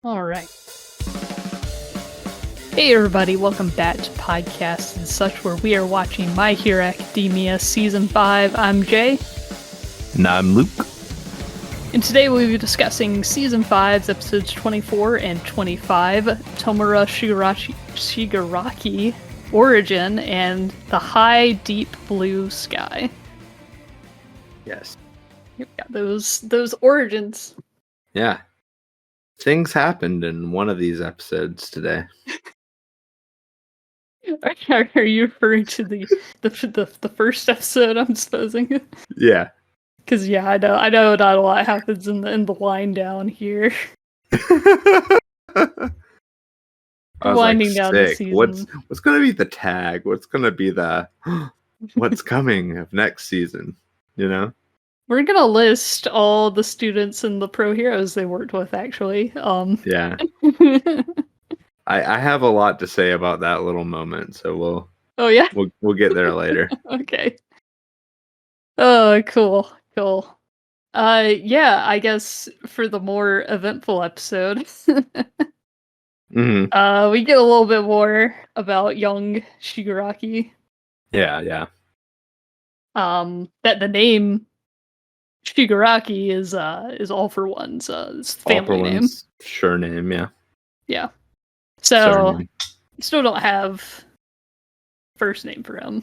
All right. Hey everybody, welcome back to Podcasts and Such, where we are watching My Hero Academia Season 5. I'm Jay. And I'm Luke. And today we'll be discussing Season 5's episodes 24 and 25, Tomura Shigaraki, Origin, and The High Deep Blue Sky. Yes. Yeah, those origins. Yeah. Things happened in one of these episodes today. Are you referring to the first episode, I'm supposing? Yeah. Because I know not a lot happens in the line down here. I was Winding like, down the sick. season. What's gonna be the tag? What's gonna be the what's coming of next season? You know? We're gonna list all the students and the pro heroes they worked with, actually. Yeah. I have a lot to say about that little moment, so Oh yeah? we'll get there later. Okay. Oh, cool. Yeah, I guess for the more eventful episode, Mm-hmm. we get a little bit more about young Shigaraki. Yeah. That the name Shigaraki is All for One's family name. Sure name, yeah. Yeah. So Surname. still don't have first name for him.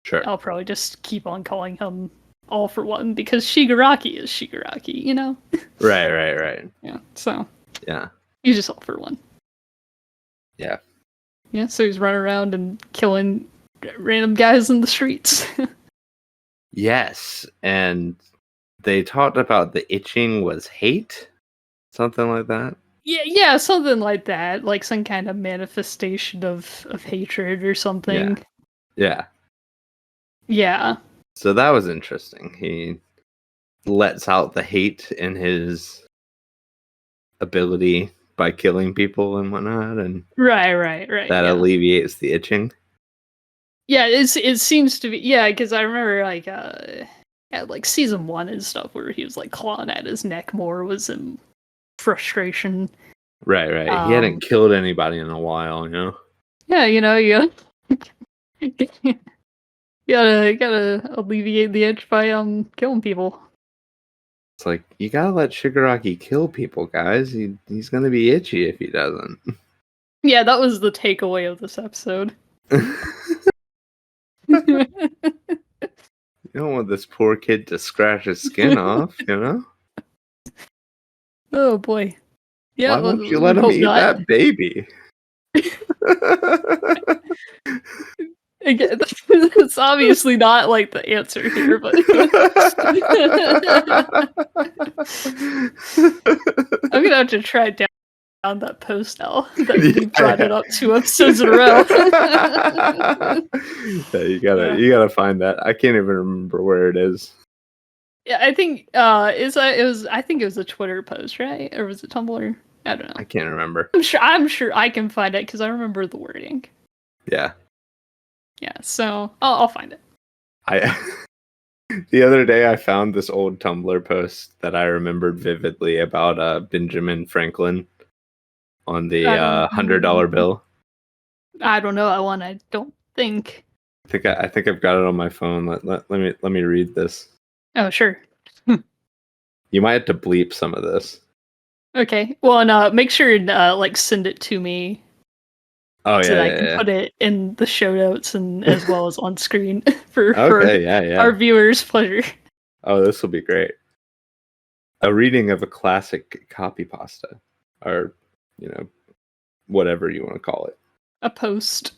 Sure. I'll probably just keep on calling him All for One because Shigaraki is Shigaraki, you know? Right. Yeah. So Yeah. he's just All for One. Yeah. Yeah, so he's running around and killing random guys in the streets. Yes, and they talked about the itching was hate, something like that. Yeah, something like that, like some kind of manifestation of hatred or something. Yeah. Yeah. So that was interesting. He lets out the hate in his ability by killing people and whatnot, and Right. that alleviates the itching. Yeah, it seems to be, yeah, because I remember like season 1 and stuff where he was like clawing at his neck more was in frustration. Right. He hadn't killed anybody in a while, you know. Yeah, you gotta alleviate the itch by killing people. It's like you gotta let Shigaraki kill people, guys. He's gonna be itchy if he doesn't. Yeah, that was the takeaway of this episode. You don't want this poor kid to scratch his skin off, you know? Oh boy. Yeah, why won't you let him eat that baby? Again, it's obviously not like the answer here, but I'm gonna have to track down that post now that you brought it up 2 episodes in a row. Yeah, you gotta find that. I can't even remember where it is. Yeah, I think I think it was a Twitter post, right? Or was it Tumblr? I don't know. I can't remember. I'm sure I can find it because I remember the wording. Yeah. Yeah, so I'll find it. The other day I found this old Tumblr post that I remembered vividly about Benjamin Franklin on the $100 bill. I don't know that one. I don't think. I think I've got it on my phone. Let me read this. Oh, sure. You might have to bleep some of this. Okay. Well, and make sure and send it to me. Oh yeah, so that I can put it in the show notes and as well as on screen for our viewers' pleasure. Oh, this will be great. A reading of a classic copy pasta, or whatever you want to call it. A post.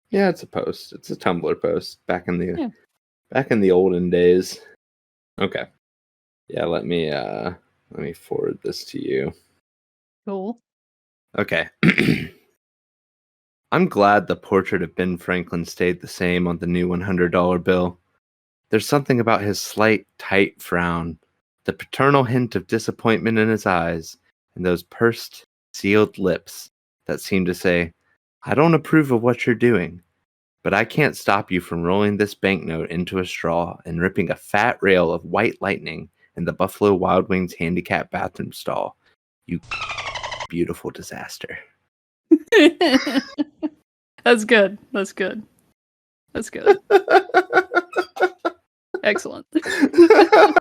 Yeah, it's a post. It's a Tumblr post back in the olden days. Okay. Yeah, let me forward this to you. Cool. Okay. I'm glad the portrait of Ben Franklin stayed the same on the new $100 bill. There's something about his slight, tight frown, the paternal hint of disappointment in his eyes, and those pursed, sealed lips that seem to say, I don't approve of what you're doing, but I can't stop you from rolling this banknote into a straw and ripping a fat rail of white lightning in the Buffalo Wild Wings handicap bathroom stall. You beautiful disaster. That's good. That's good. That's good. Excellent. I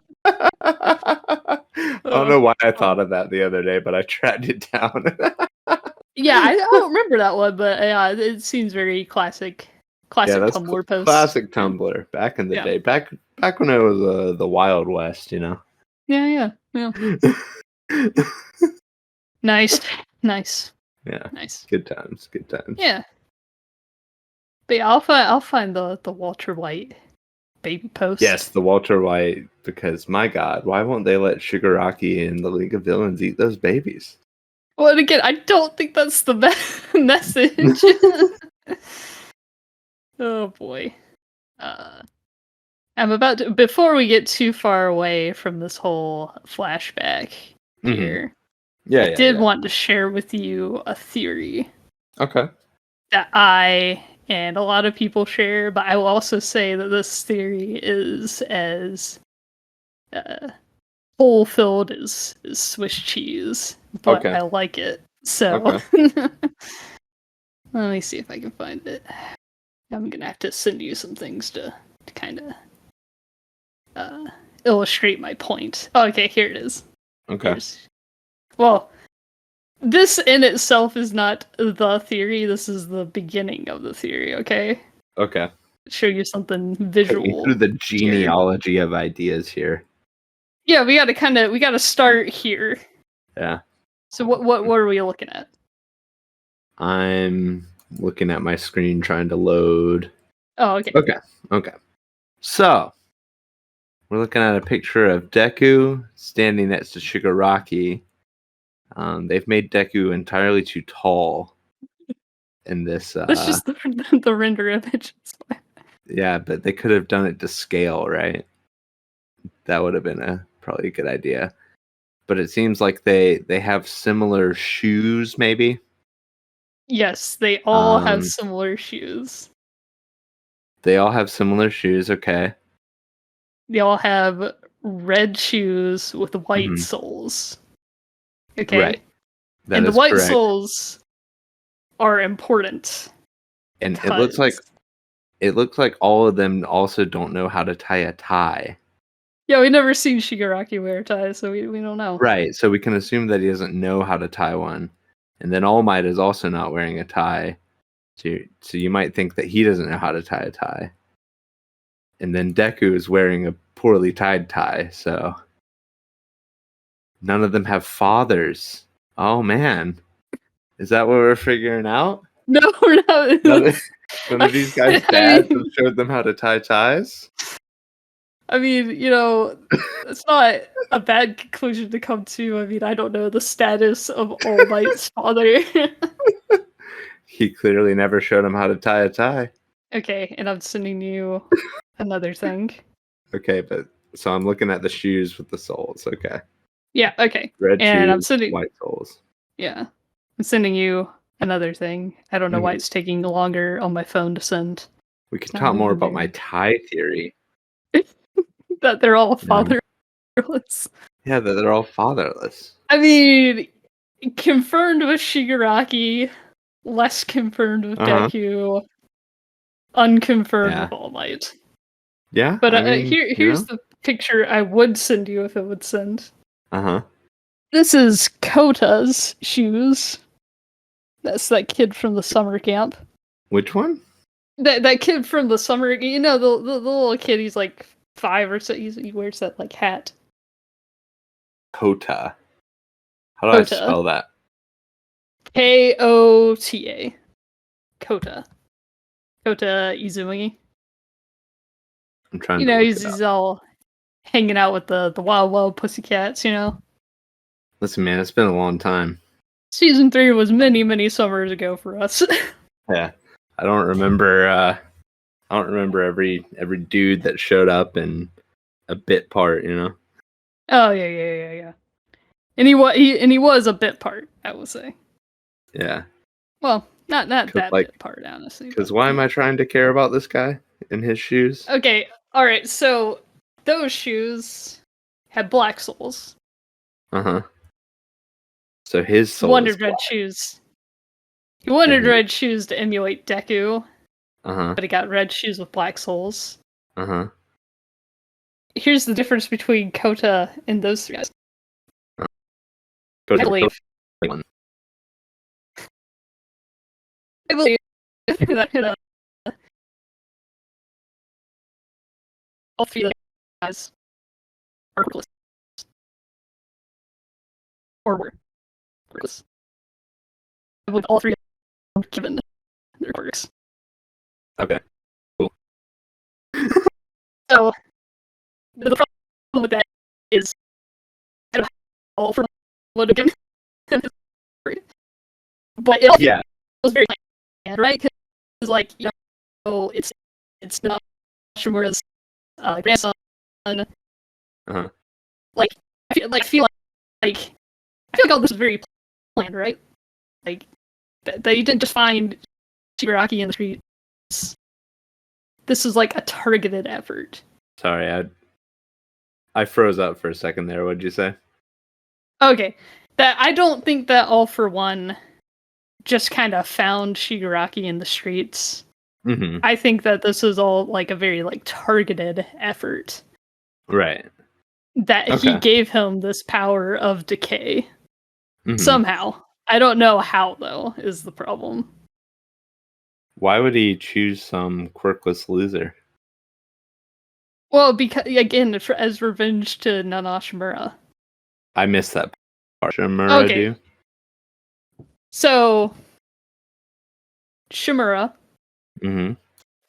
don't know why I thought of that the other day, but I tracked it down. Yeah, I don't remember that one, but yeah, it seems very classic. Yeah, Classic that's Tumblr post. classic Tumblr back in the Yeah. day. Back when it was the Wild West, you know. Yeah. Nice. Yeah, Nice. good times. Yeah. But yeah, I'll find the Walter White baby post. Yes, the Walter White, because my God, why won't they let Shigaraki and the League of Villains eat those babies? Well, and again, I don't think that's the message. Oh boy. I'm about to, before we get too far away from this whole flashback here, Yeah, I did want to share with you a theory Okay. that I and a lot of people share, but I will also say that this theory is as hole-filled as Swiss cheese, but Okay. I like it. So, Okay. let me see if I can find it. I'm gonna have to send you some things to kind of illustrate my point. Oh, okay, here it is. Okay. Well, this in itself is not the theory. This is the beginning of the theory. Okay. Okay. Show you something Take me visual. through the genealogy of ideas here. Yeah, we gotta start here. Yeah. So what are we looking at? I'm looking at my screen trying to load. Oh, okay. Okay. So, we're looking at a picture of Deku standing next to Shigaraki. They've made Deku entirely too tall in this. That's just the render image. Yeah, but they could have done it to scale, right? That would have been probably a good idea. But it seems like they have similar shoes, maybe. Yes, they all have similar shoes. They all have similar shoes. Okay. They all have red shoes with white soles. Okay. Right. And the is white correct. soles are important. And it looks like all of them also don't know how to tie a tie. Yeah, we've never seen Shigaraki wear a tie, so we don't know. Right, so we can assume that he doesn't know how to tie one. And then All Might is also not wearing a tie. So you might think that he doesn't know how to tie a tie. And then Deku is wearing a poorly tied tie, so none of them have fathers. Oh man. Is that what we're figuring out? No, we're not. None of these guys' dads have showed them how to tie ties? I mean, it's not a bad conclusion to come to. I mean, I don't know the status of All Might's father. He clearly never showed him how to tie a tie. Okay, and I'm sending you another thing. Okay, so I'm looking at the shoes with the soles. Okay. Yeah, okay. Red and shoes, I'm sending white soles. Yeah. I'm sending you another thing. I don't know why it's taking longer on my phone to send. We could talk more about my tie theory. That they're all fatherless. Yeah, that they're all fatherless. I mean, confirmed with Shigaraki, less confirmed with Deku, unconfirmed with All Might. Yeah, but here's the picture I would send you if it would send. This is Kota's shoes. That's that kid from the summer camp. Which one? That kid from the summer, the little kid. He's like 5 or so. He wears that like hat. Kota. How do I spell that? Kota. Kota. Kota Izumi. I'm trying. He's all hanging out with the wild pussycats. Listen, man, it's been a long time. Season 3 was many summers ago for us. Yeah, I don't remember. I don't remember every dude that showed up in a bit part. Oh yeah. And he was a bit part, I will say. Yeah. Well, not that bit part, honestly. Because why am I trying to care about this guy and his shoes? Okay, all right. So those shoes had black soles. So his He soul is wanted red black. shoes. He wanted Mhm. red shoes to emulate Deku, Uh-huh. but he got red shoes with black souls. Uh-huh. Here's the difference between Kota and those three guys. Go I to believe. one. I believe that all three of the guys are quirkless. Or were quirkless. I believe all three of them given their quirks. Okay. Cool. So the problem with that is I don't know how all for would have given him his quirk. But it all Yeah. was very planned, right? Because like, you know, it's not Shimura's grandson. Uh-huh. Like I feel like all this was very planned, right? Like they didn't just find Shigaraki in the streets. This was like a targeted effort. Sorry, I froze up for a second there. What did you say? Okay, that I don't think that All For One just kind of found Shigaraki in the streets. Mm-hmm. I think that this was all like a very like targeted effort. Right. That Okay. he gave him this power of decay. Mm-hmm. Somehow. I don't know how though, is the problem. Why would he choose some quirkless loser? Well, because again, as revenge to Nanoshimura. I missed that part. Shimura Okay. do? So Shimura, Mm-hmm.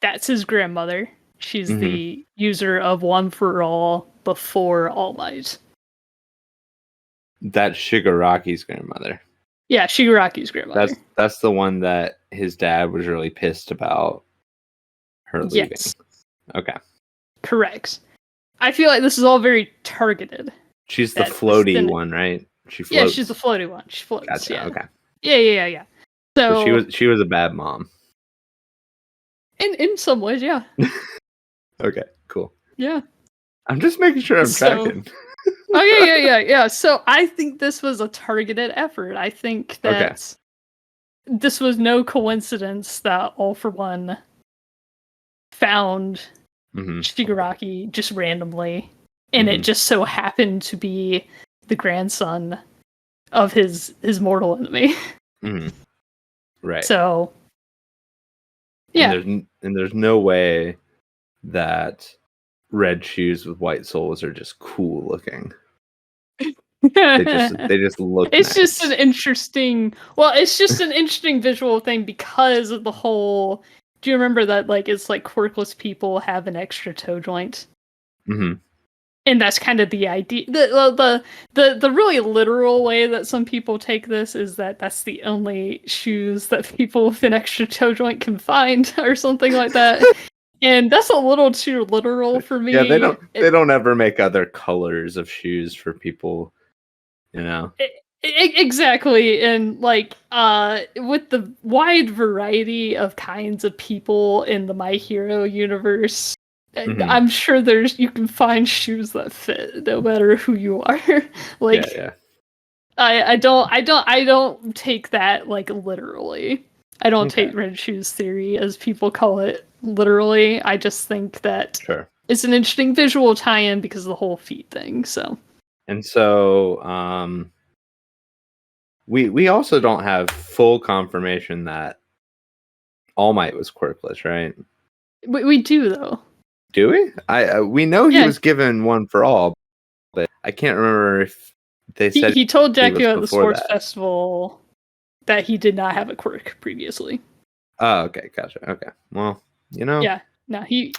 that's his grandmother. She's Mhm. the user of One for All before All Might. That's Shigaraki's grandmother. Yeah, Shigaraki's grandmother. That's the one that his dad was really pissed about her leaving. Yes, Okay. correct. I feel like this is all very targeted. She's the That floaty this- one, right? She floats. Yeah, she's the floaty one. She floats. Gotcha. Yeah. Okay. Yeah. So she was a bad mom. in some ways, yeah. Okay, cool. Yeah. I'm just making sure I'm tracking. Oh yeah. So I think this was a targeted effort. I think that this was no coincidence that All For One found Mm-hmm. Shigaraki just randomly, and Mhm. it just so happened to be the grandson of his mortal enemy. Mm-hmm. Right. So yeah, And there's no way that red shoes with white soles are just cool looking. They just look it's nice. just an interesting. Well, it's just an interesting visual thing because of the whole. Do you remember that? Like, it's like quirkless people have an extra toe joint, Mm-hmm. and that's kind of the idea. The really literal way that some people take this is that that's the only shoes that people with an extra toe joint can find, or something like that. And that's a little too literal for me. Yeah, they don't ever make other colors of shoes for people, you know. Exactly, and like with the wide variety of kinds of people in the My Hero universe, Mhm. I'm sure you can find shoes that fit no matter who you are. Like Yeah. I don't take that like literally. I don't Okay. take red shoes theory as people call it literally. I just think that Sure. it's an interesting visual tie-in because of the whole feet thing. So And so we also don't have full confirmation that All Might was quirkless, right? we do though. Do we? We know he Yeah. was given One for All, but I can't remember if they said He told he was Deku at the before sports that. festival that he did not have a quirk previously. Oh, okay, gotcha. Okay, well, you know, Yeah, no, he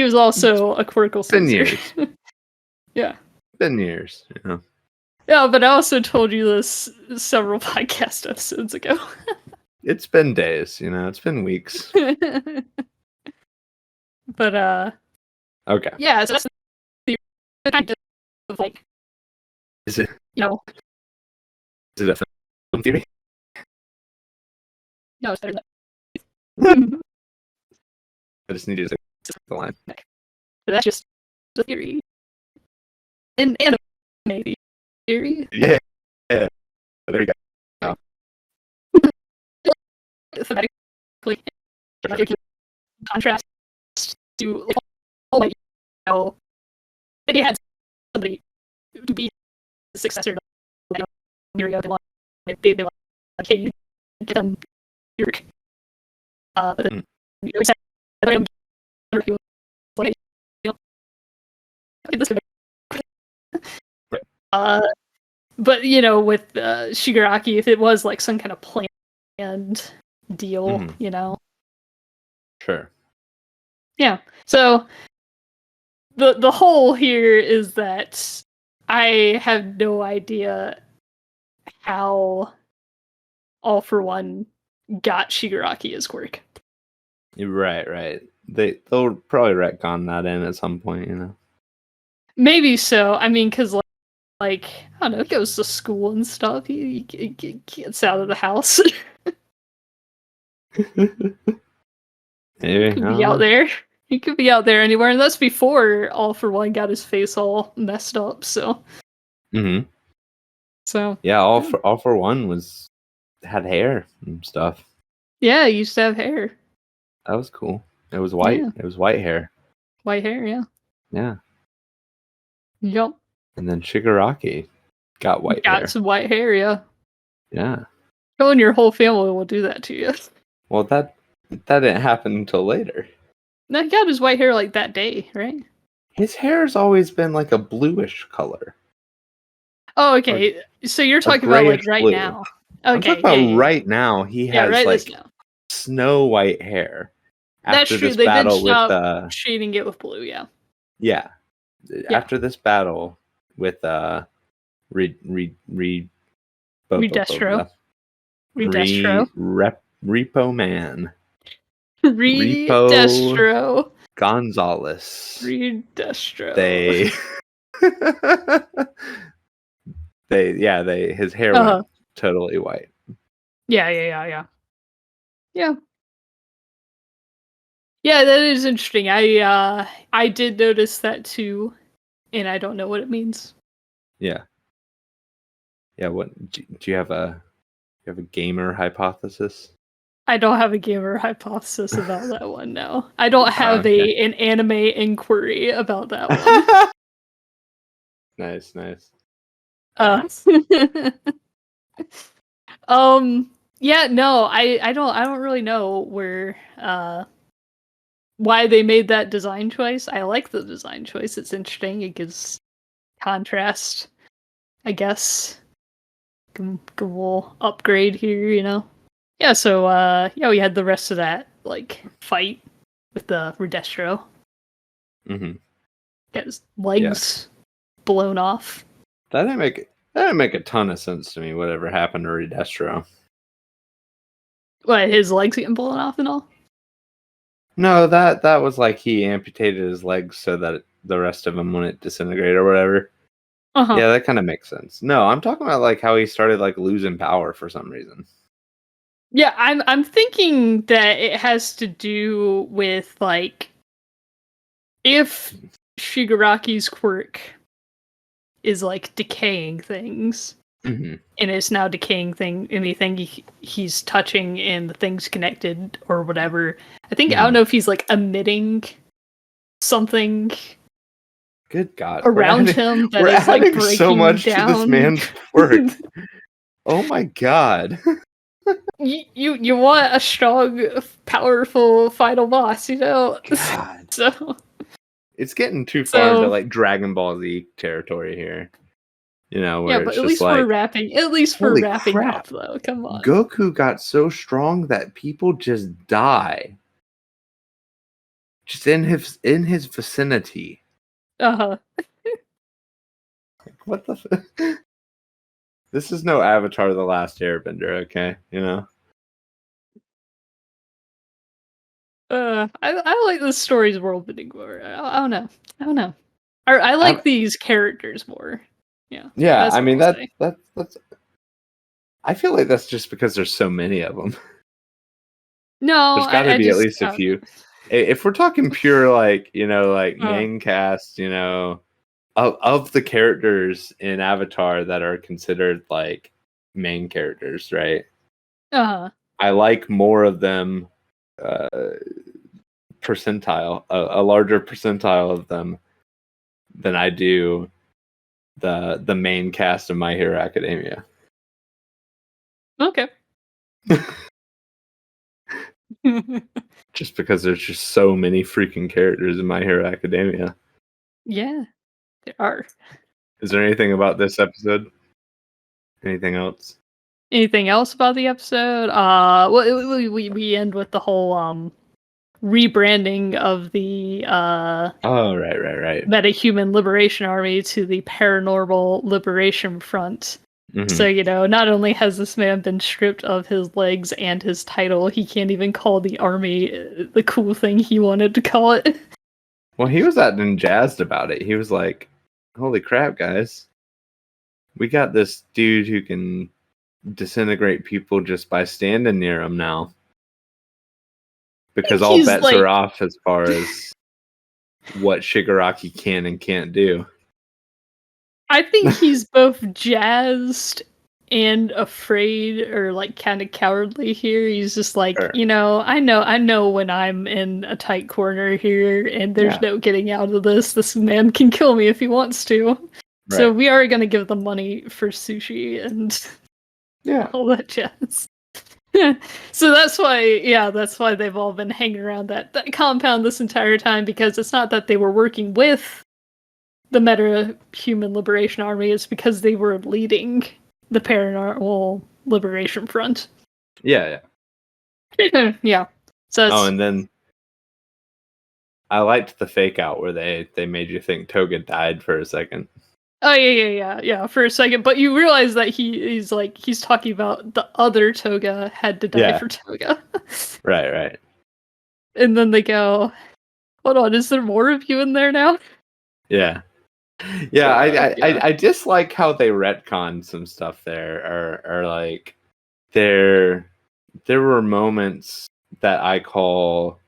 was also a quirkle been sensor. years. Yeah, Been years, you know. yeah, but I also told you this several podcast episodes ago. It's been days, you know. It's been weeks. But Okay. yeah, so that's the kind of like, Is it you know, a film theory? no, it's better than I just need you to say the line. but that's just the theory. And anime theory. Yeah. There you go. thematically contrast to like, all like, you know, they had somebody to be the successor to like, Mirio. They like, hey, you get them your but then, you know, he said, I don't know, he was like, you know, okay, this but you know, with Shigaraki, if it was like some kind of planned deal, you know. Sure. Yeah. So the whole here is that I have no idea how All for One got Shigaraki as quirk. Right. They'll probably retcon that in at some point, you know. Maybe so. I mean, because like I don't know, he goes to school and stuff. He gets out of the house. Maybe. He could be out there. He could be out there anywhere, and that's before All for One got his face all messed up. So. Mm-hmm. So. Yeah, all for One had hair and stuff. Yeah, he used to have hair. That was cool. It was white. Yeah. It was white hair. White hair, yeah. Yeah. Yep. And then Shigaraki got white hair. Got some white hair, yeah. Yeah. And your whole family will do that to you. Well, that didn't happen until later. No, he got his white hair like that day, right? His hair's always been like a bluish color. Oh, okay. So you're talking about like right blue. now. Okay. I'm talking about right now. He has right like snow white hair. That's true. This They did battle stop shading it with blue, yeah. Yeah. After this battle with Redestro. Repo Man. Redestro. Gonzalez. Redestro. His hair went totally white. Yeah. Yeah, that is interesting. I did notice that too, and I don't know what it means. Yeah. Yeah, what do you have a gamer hypothesis? I don't have a gamer hypothesis about that one, no. I don't have an anime inquiry about that one. Nice. Yeah, no, I don't really know where why they made that design choice. I like the design choice. It's interesting. It gives contrast, I guess. Good little upgrade here, you know. Yeah, so we had the rest of that like fight with the Redestro. Mm-hmm. Got his legs blown off. That didn't make a ton of sense to me. Whatever happened to Redestro? What, his legs getting blown off and all? No, that was like he amputated his legs so that the rest of him wouldn't disintegrate or whatever. Yeah, that kind of makes sense. No, I'm talking about like how he started like losing power for some reason. Yeah, I'm thinking that it has to do with like if Shigaraki's quirk is like decaying things, and it's now decaying anything he's touching and the things connected or whatever. I think I don't know if he's like emitting something. Good God! Around him that we're is like breaking so much down. to this man's quirk. Oh my God! You want a strong, powerful final boss, you know? God. So it's getting too far into like Dragon Ball Z territory here. You know, where but it's at just least like, we're wrapping. At least we're wrapping up, though. Come on. Goku got so strong that people just die, just in his vicinity. Like, what the? This is no Avatar: The Last Airbender, okay? You know. I like the story's world building more. I don't know. I like these characters more. Yeah. Yeah, I mean that's. I feel like that's just because there's so many of them. No, there's got to be at least a few. If we're talking pure, like, you know, like main cast, you know, of the characters in Avatar that are considered like main characters, right? I like more of them uh, percentile, a larger percentile of them than I do the main cast of My Hero Academia. Okay. Just because there's just so many freaking characters in My Hero Academia. Yeah, there are. Is there anything about this episode? Anything else? Anything else about the episode? We end with the whole rebranding of the Oh, right. metahuman liberation army to the paranormal liberation front. Mhm. So, not only has this man been stripped of his legs and his title, he can't even call the army the cool thing he wanted to call it. Well, he was acting jazzed about it. He was like, holy crap, guys. We got this dude who can disintegrate people just by standing near him now. Because all He's bets like- are off as far as what Shigaraki can and can't do. I think he's both jazzed and afraid, or like kind of cowardly here. He's just like, Sure. I know when I'm in a tight corner here and there's no getting out of this. This man can kill me if he wants to. Right. So we are going to give them money for sushi and all that jazz. So that's why they've all been hanging around that compound this entire time, because it's not that they were working with the meta-human liberation army, it's because they were leading the paranormal liberation front. Yeah. Yeah. So and then I liked the fake out where they made you think Toga died for a second. Oh yeah, for a second. But you realize that he's talking about the other Toga had to die for Toga. Right. And then they go, hold on, is there more of you in there now? Yeah. I dislike how they retcon some stuff there, or like there were moments that I call,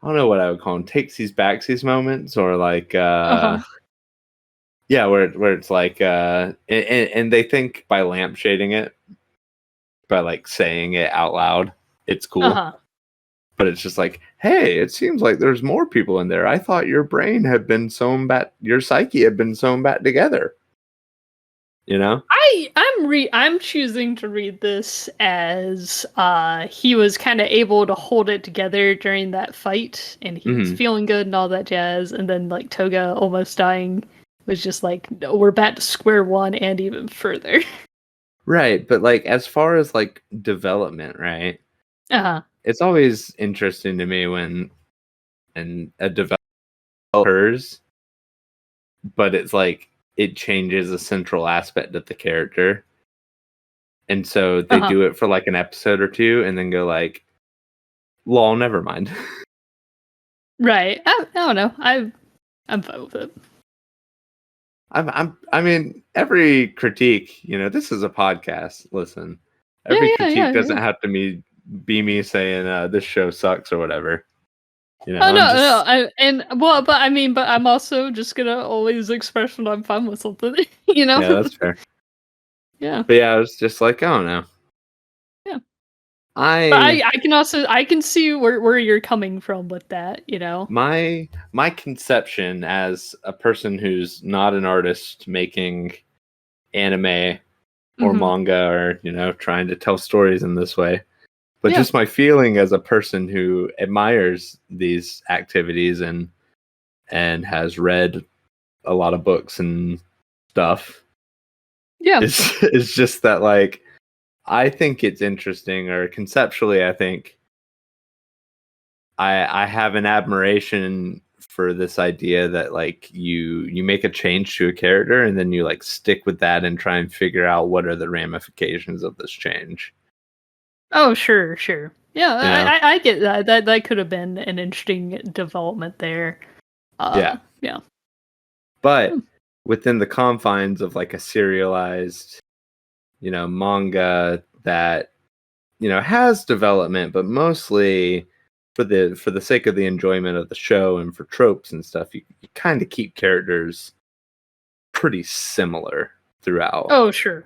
I don't know what I would call them, takesies backsies moments, or like where it's like and they think by lampshading it, by like saying it out loud, it's cool. But it's just like, hey, it seems like there's more people in there. I thought your brain had been sewn back, your psyche had been sewn back together. I'm choosing to read this as he was kind of able to hold it together during that fight, and he was feeling good and all that jazz. And then like Toga almost dying was just like, no, we're back to square one and even further. Right, but like as far as like development, right? It's always interesting to me when a development occurs, but it's like it changes a central aspect of the character. And so they do it for like an episode or two and then go like, lol, never mind. Right. I don't know. I'm fine with it. I mean, every critique, this is a podcast. Listen, every critique doesn't have to be me saying this show sucks or whatever. But I'm also just gonna always express when I'm fine with something. Yeah, that's fair. Yeah. But yeah, I was just like, I don't know. Yeah. I can see where you're coming from with that. My conception as a person who's not an artist making anime or manga, or trying to tell stories in this way, but just my feeling as a person who admires these activities and has read a lot of books and stuff. Yeah. It's just that, like, I think it's interesting, or conceptually, I think I have an admiration for this idea that like you make a change to a character and then you like stick with that and try and figure out what are the ramifications of this change. Oh, sure. Yeah, I get that. That could have been an interesting development there. Yeah. But within the confines of like a serialized, manga that, has development, but mostly for the sake of the enjoyment of the show and for tropes and stuff, you kind of keep characters pretty similar throughout. Oh, sure.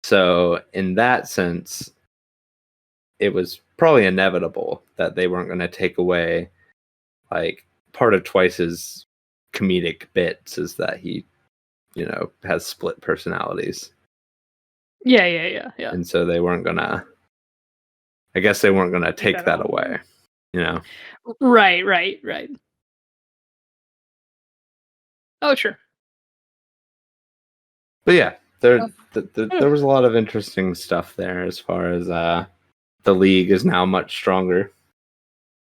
So in that sense, it was probably inevitable that they weren't going to take away like part of Twice's comedic bits is that he, has split personalities. Yeah. And so they weren't gonna. I guess they weren't gonna take that away. Right. Oh, sure. But yeah, there was a lot of interesting stuff there as far as the league is now much stronger.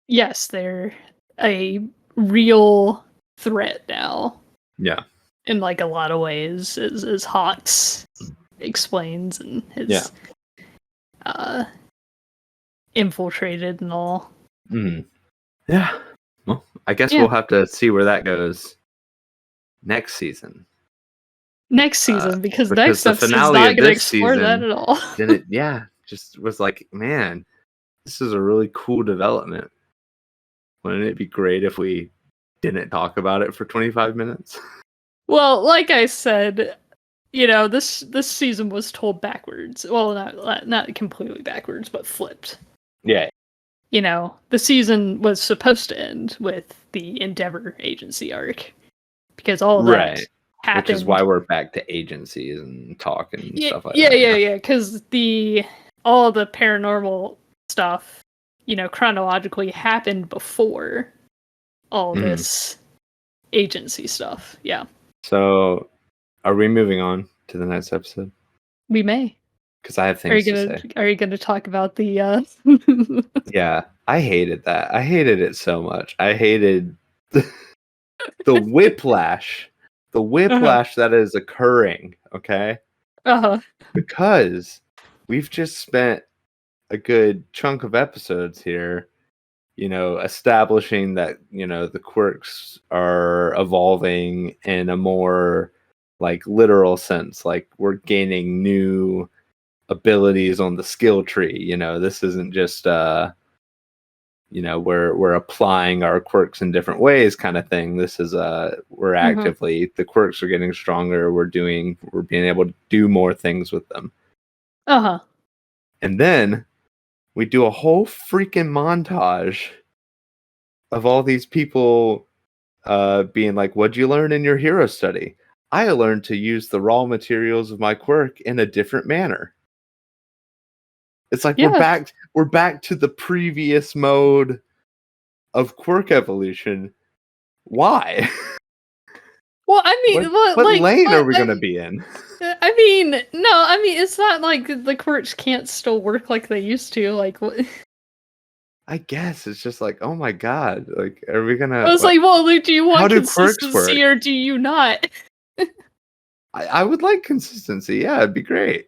Yes, they're a real threat now. Yeah. In like a lot of ways, as Hawks explains and his infiltrated and all. Mm. Yeah. Well, I guess we'll have to see where that goes next season. Next season, because next the episode's finale not of going to this explore season, that at all. Then it, just was like, man, this is a really cool development. Wouldn't it be great if we didn't talk about it for 25 minutes? Well, like I said, this season was told backwards. Well, not completely backwards, but flipped. Yeah. The season was supposed to end with the Endeavor agency arc, because all that happened. Which is why we're back to agencies and talk and stuff like that. Yeah, because all the paranormal stuff, chronologically happened before all this agency stuff. Yeah. So, are we moving on to the next episode? We may. Because I have things to say. Are you going to talk about the... Yeah, I hated that. I hated it so much. I hated the whiplash. The whiplash that is occurring, okay? Because we've just spent a good chunk of episodes here, establishing that, the quirks are evolving in a more, like, literal sense. Like, we're gaining new abilities on the skill tree. This isn't just we're applying our quirks in different ways kind of thing. This is we're actively the quirks are getting stronger. We're being able to do more things with them. And then we do a whole freaking montage of all these people being like, what'd you learn in your hero study? I learned to use the raw materials of my quirk in a different manner. It's like we're back to the previous mode of quirk evolution. Why? Well, I mean, what lane are we going to be in? I mean, no, I mean, it's not like the quirks can't still work like they used to. Like, what? I guess it's just like, oh my god, like, are we gonna? I was like, well, do you want consistency or do you not? I would like consistency. Yeah, it'd be great.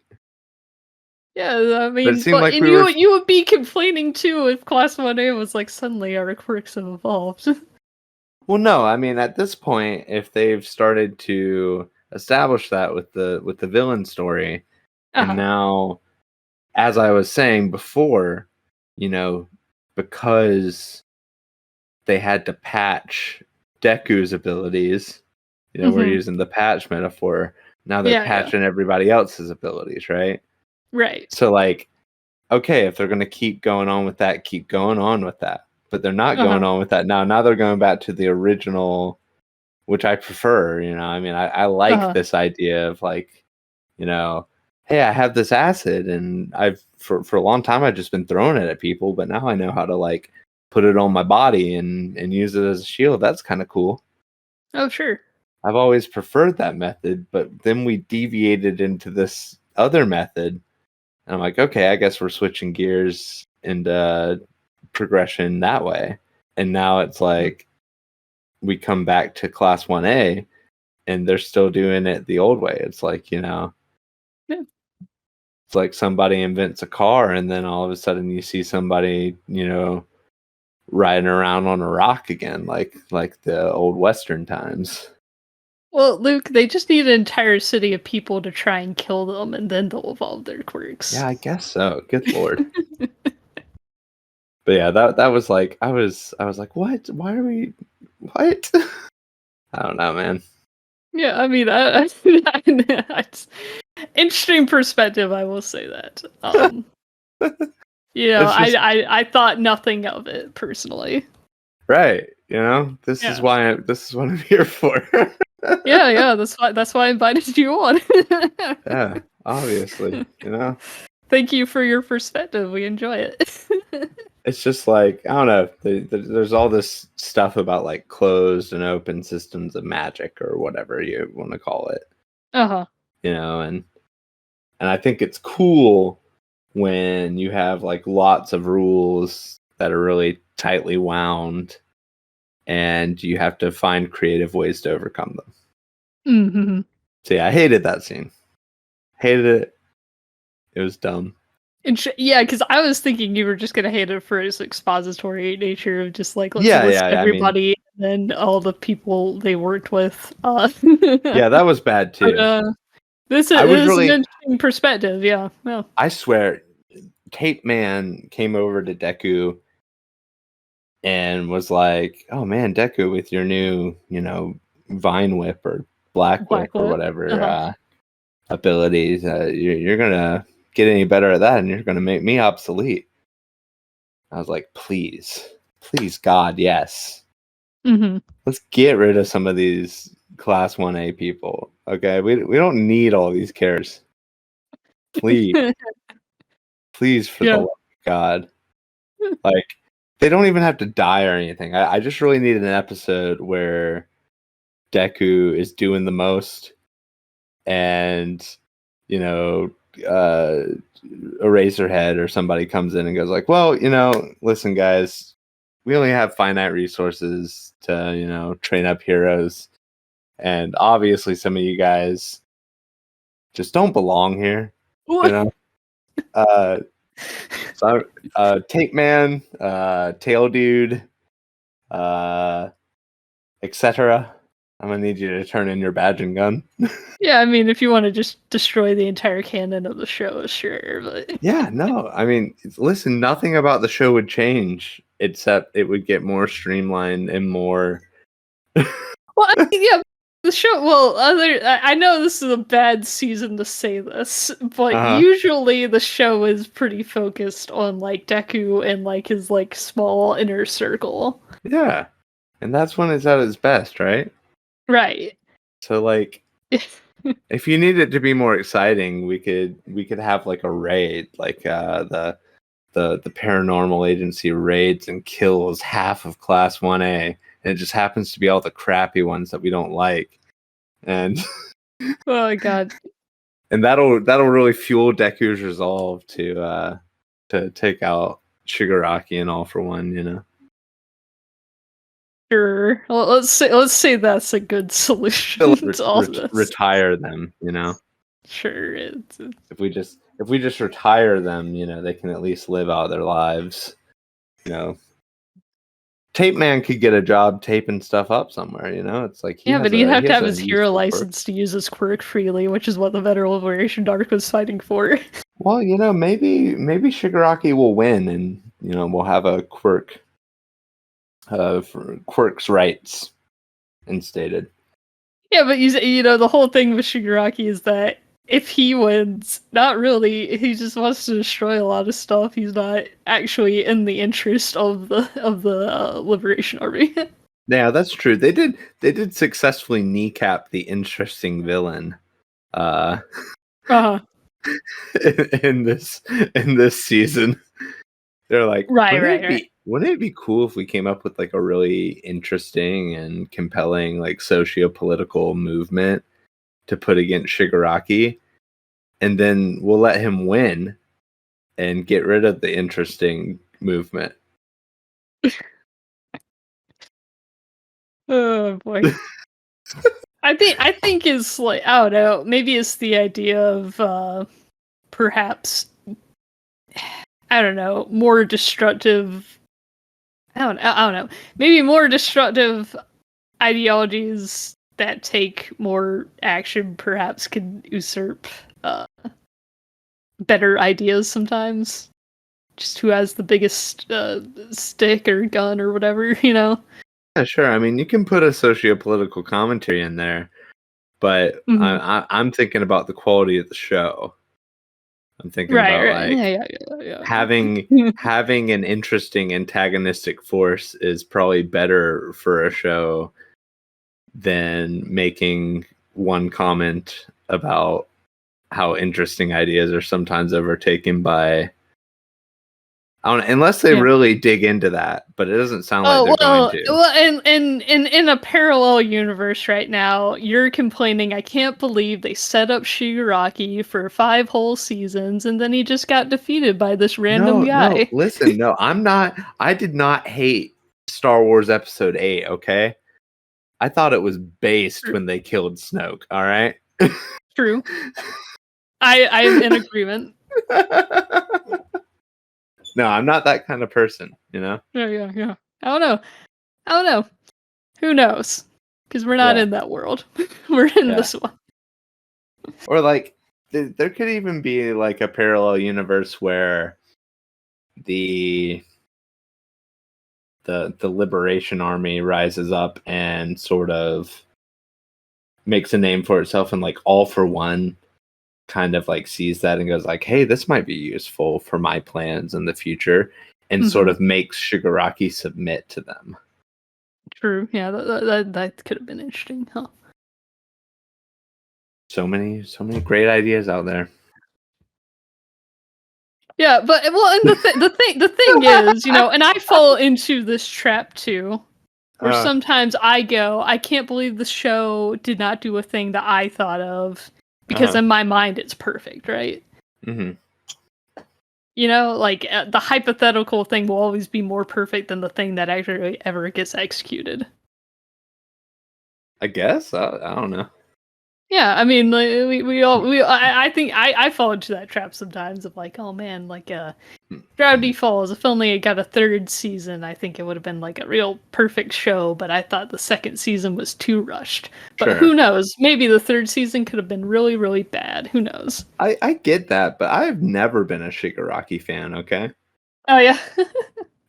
Yeah, I mean, but it seemed like you would be complaining too if Class 1A was like, suddenly our quirks have evolved. Well, no, I mean, at this point, if they've started to establish that with the villain story, and now, as I was saying before, because they had to patch Deku's abilities, we're using the patch metaphor. Now they're patching everybody else's abilities, right? Right. So, like, okay, if they're going to keep going on with that, keep going on with that. But they're not going on with that now. Now they're going back to the original, which I prefer. I mean, I like this idea of, like, hey, I have this acid, and I've for a long time I've just been throwing it at people, but now I know how to, like, put it on my body and use it as a shield. That's kind of cool. Oh, sure. I've always preferred that method, but then we deviated into this other method. And I'm like, okay, I guess we're switching gears and progression that way. And now it's like we come back to Class 1A and they're still doing it the old way. It's like, it's like somebody invents a car and then all of a sudden you see somebody, riding around on a rock again, like the old Western times. Well, Luke, they just need an entire city of people to try and kill them, and then they'll evolve their quirks. Yeah, I guess so. Good lord. But yeah, that was like, I was like, what? Why are we? What? I don't know, man. Yeah, I mean, it's interesting perspective. I will say that. You know, It's just I thought nothing of it personally. right. You know, this is what I'm here for. Yeah. That's why I invited you on. Yeah, obviously. You know, Thank you for your perspective. We enjoy it. it's just like I don't know. There's all this stuff about like closed and open systems of magic or whatever you want to call it. Uh-huh. You know, and I think it's cool when you have like lots of rules that are really tightly wound, and you have to find creative ways to overcome them. Mm-hmm. So yeah, I hated that scene. Hated it. It was dumb. Yeah, because I was thinking you were just gonna hate it for its expository nature of just like let's Yeah, list yeah. I mean, everybody and then all the people they worked with. yeah, that was bad But, too. this I was is an really, interesting perspective. Yeah. I swear, Tape Man came over to Deku and was like, "Oh man, Deku, with your new, Vine Whip or Black Whip Black or Whip. whatever Uh-huh. abilities, you're gonna get any better at that, and you're gonna make me obsolete." I was like, "Please, please, God, yes. Mm-hmm. Let's get rid of some of these Class 1A people. Okay, we don't need all these cares. Please, please, for the Yeah. love of God." Like, they don't even have to die or anything. I just really need an episode where Deku is doing the most, and you know, uh, Eraserhead or somebody comes in and goes like, "Well, listen, guys, we only have finite resources to, train up heroes, and obviously some of you guys just don't belong here, you know." Uh, so, Tape Man, Tail Dude, uh, etc. I'm gonna need you to turn in your badge and gun. Yeah, I mean, if you want to just destroy the entire canon of the show, sure, but Yeah, no, I mean, listen, nothing about the show would change except it would get more streamlined and more. well, I mean, yeah, the show. Well, I know this is a bad season to say this, but Uh-huh. usually the show is pretty focused on like Deku and like his like small inner circle. Yeah, and that's when it's at its best, right? Right. So, like, if you need it to be more exciting, we could have like a raid, like the paranormal agency raids and kills half of Class 1A, and it just happens to be all the crappy ones that we don't like, and Oh my god. and that'll really fuel Deku's resolve to take out Shigaraki and All For One, Sure. Well, let's say that's a good solution to all this. retire them, Sure. if we just retire them, they can at least live out their lives, you know. Tape Man could get a job taping stuff up somewhere, It's like Yeah, but he'd have he to has have a his hero useful quirk. license to use his quirk freely, which is what the Federal Liberation Arc was fighting for. Well, maybe Shigaraki will win, and we'll have a quirk for quirk's rights instated. Yeah, but the whole thing with Shigaraki is that if he wins, not really, he just wants to destroy a lot of stuff. He's not actually in the interest of the Liberation Army. Yeah, that's true. They did successfully kneecap the interesting villain uh Uh-huh. in this season. They're like, Right. wouldn't it be cool if we came up with like a really interesting and compelling like socio-political movement to put against Shigaraki, and then we'll let him win and get rid of the interesting movement. Oh boy. I think it's like I don't know, maybe it's the idea of perhaps I don't know, more destructive I don't know. Maybe more destructive ideologies that take more action perhaps can usurp uh, better ideas sometimes. Just who has the biggest stick or gun or whatever, Yeah, sure. I mean, you can put a socio-political commentary in there, but Mhm. I'm thinking about the quality of the show. I'm thinking Right, about right. like Yeah. having an interesting antagonistic force is probably better for a show than making one comment about how interesting ideas are sometimes overtaken by, I don't know, unless they Yeah. really dig into that, but it doesn't sound like Oh they're going well, to. well, in a parallel universe right now, you're complaining. I can't believe they set up Shigaraki for 5 whole seasons, and then he just got defeated by this random No, guy. listen, no, I did not hate Star Wars Episode 8, okay? I thought it was based True. when they killed Snoke, all right? True. I'm in agreement. No, I'm not that kind of person, you know? Yeah. I don't know. I don't know. Who knows? Because we're not Yeah, in that world. We're in yeah. this one. Or like there could even be like a parallel universe where the the Liberation Army rises up and sort of makes a name for itself, and like All for One kind of like sees that and goes like, hey, this might be useful for my plans in the future, and sort Hmm. of makes Shigaraki submit to them. True. Yeah, that could have been interesting, huh? So many great ideas out there. Yeah, but well, and the thing is, and I fall into this trap too, where uh, sometimes I go, I can't believe the show did not do a thing that I thought of, because uh-huh. in my mind it's perfect, right? Mm-hmm. Like the hypothetical thing will always be more perfect than the thing that actually ever gets executed. I guess I don't know. Yeah, I mean, like, we all I think I fall into that trap sometimes of like, oh man, like Gravity Falls, if only it got a third season, I think it would have been like a real perfect show, but I thought the second season was too rushed. But Sure. who knows? Maybe the third season could have been really, really bad. Who knows? I get that, but I've never been a Shigaraki fan, okay? Oh yeah.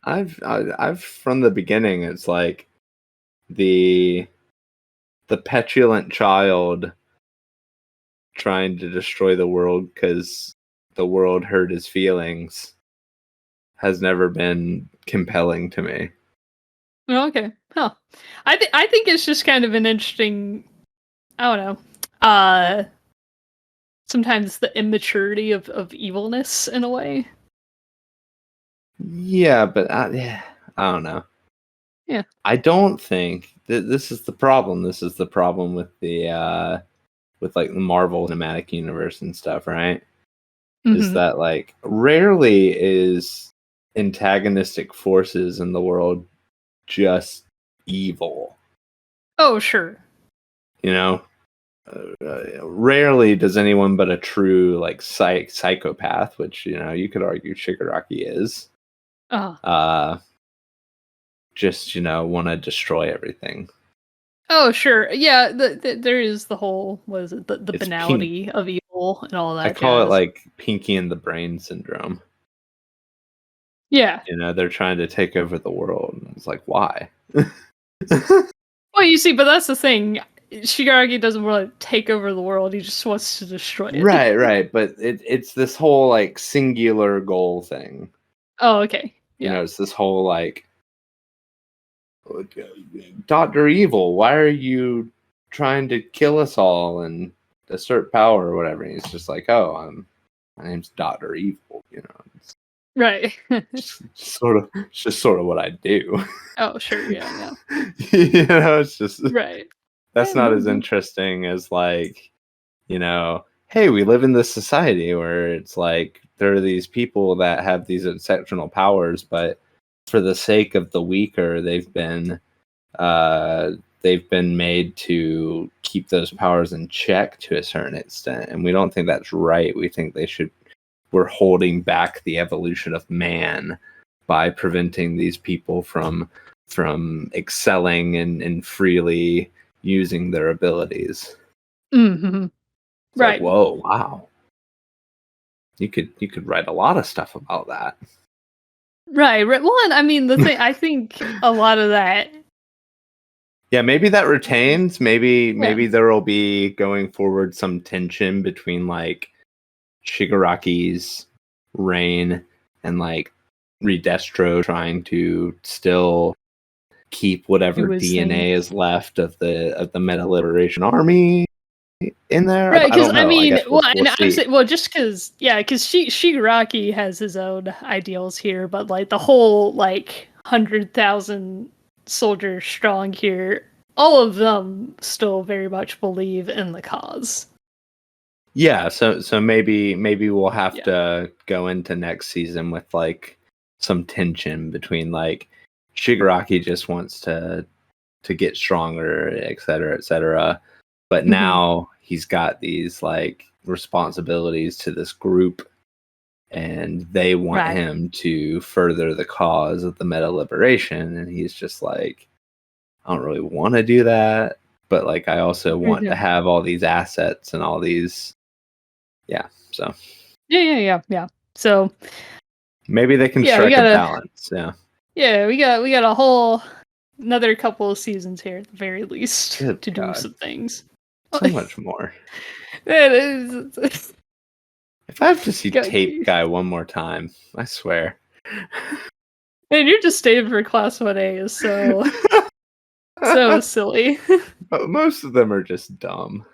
I've from the beginning, it's like the petulant child trying to destroy the world because the world hurt his feelings has never been compelling to me. Oh, okay. Huh. I think it's just kind of an interesting, I don't know. Sometimes the immaturity of evilness in a way. Yeah, but yeah, I don't know. Yeah. I don't think this is the problem. This is the problem with like the Marvel Cinematic Universe and stuff, right? Is Mm-hmm. that like rarely is antagonistic forces in the world just evil, Oh sure. you know? Rarely does anyone but a true like psychopath, which you could argue Shigaraki is, Uh uh, just want to destroy everything. Oh sure. Yeah. There is the whole, what is it, the It's pink. banality of evil and all I that call it jazz. like Pinky and the Brain syndrome. Yeah. They're trying to take over the world, and it's like, why? Well, you see, but that's the thing. Shigaraki doesn't want to take over the world. He just wants to destroy it. Right. But it's this whole like singular goal thing. Oh, okay. Yeah. It's this whole like, Dr. Evil, why are you trying to kill us all and assert power or whatever? And he's just like, oh, my name's Dr. Evil, It's Right. it's just sort of what I do. Oh, sure. Yeah. It's just Right. that's not as interesting as like, hey, we live in this society where it's like there are these people that have these exceptional powers, but for the sake of the weaker, uh, they've been made to keep those powers in check to a certain extent, and we don't think that's right. We think we're holding back the evolution of man by preventing these people from excelling and freely using their abilities. Mm-hmm. It's like, Right. whoa, wow. You could write a lot of stuff about that. Right. Well, and I mean, the thing, I think a lot of that. Yeah, maybe that retains. Yeah. Maybe there will be going forward some tension between like Shigaraki's reign and like Redestro trying to still keep whatever Do his thing. DNA is left of the Meta Liberation Army in there. Right, I because don't I know. I mean, guess well, we'll and I'm see. saying, well, just because, yeah, because Shigaraki has his own ideals here, but like the whole like 100,000 soldiers strong here, all of them still very much believe in the cause. Yeah, so maybe we'll have Yeah. to go into next season with like some tension between like Shigaraki just wants to get stronger, et cetera, but now he's got these like responsibilities to this group, and they want Right. him to further the cause of the Meta Liberation, and he's just like, I don't really want to do that, but like I also want to have all these assets and all these. Yeah, so Yeah. So maybe they can yeah, we strike a gotta balance. Yeah. we got a whole another couple of seasons here at the very least Good to do God. some things. So much more. It is. If I have to see Go- Tape Guy one more time, I swear. Man, you're just staying for class 1A is so silly. But most of them are just dumb.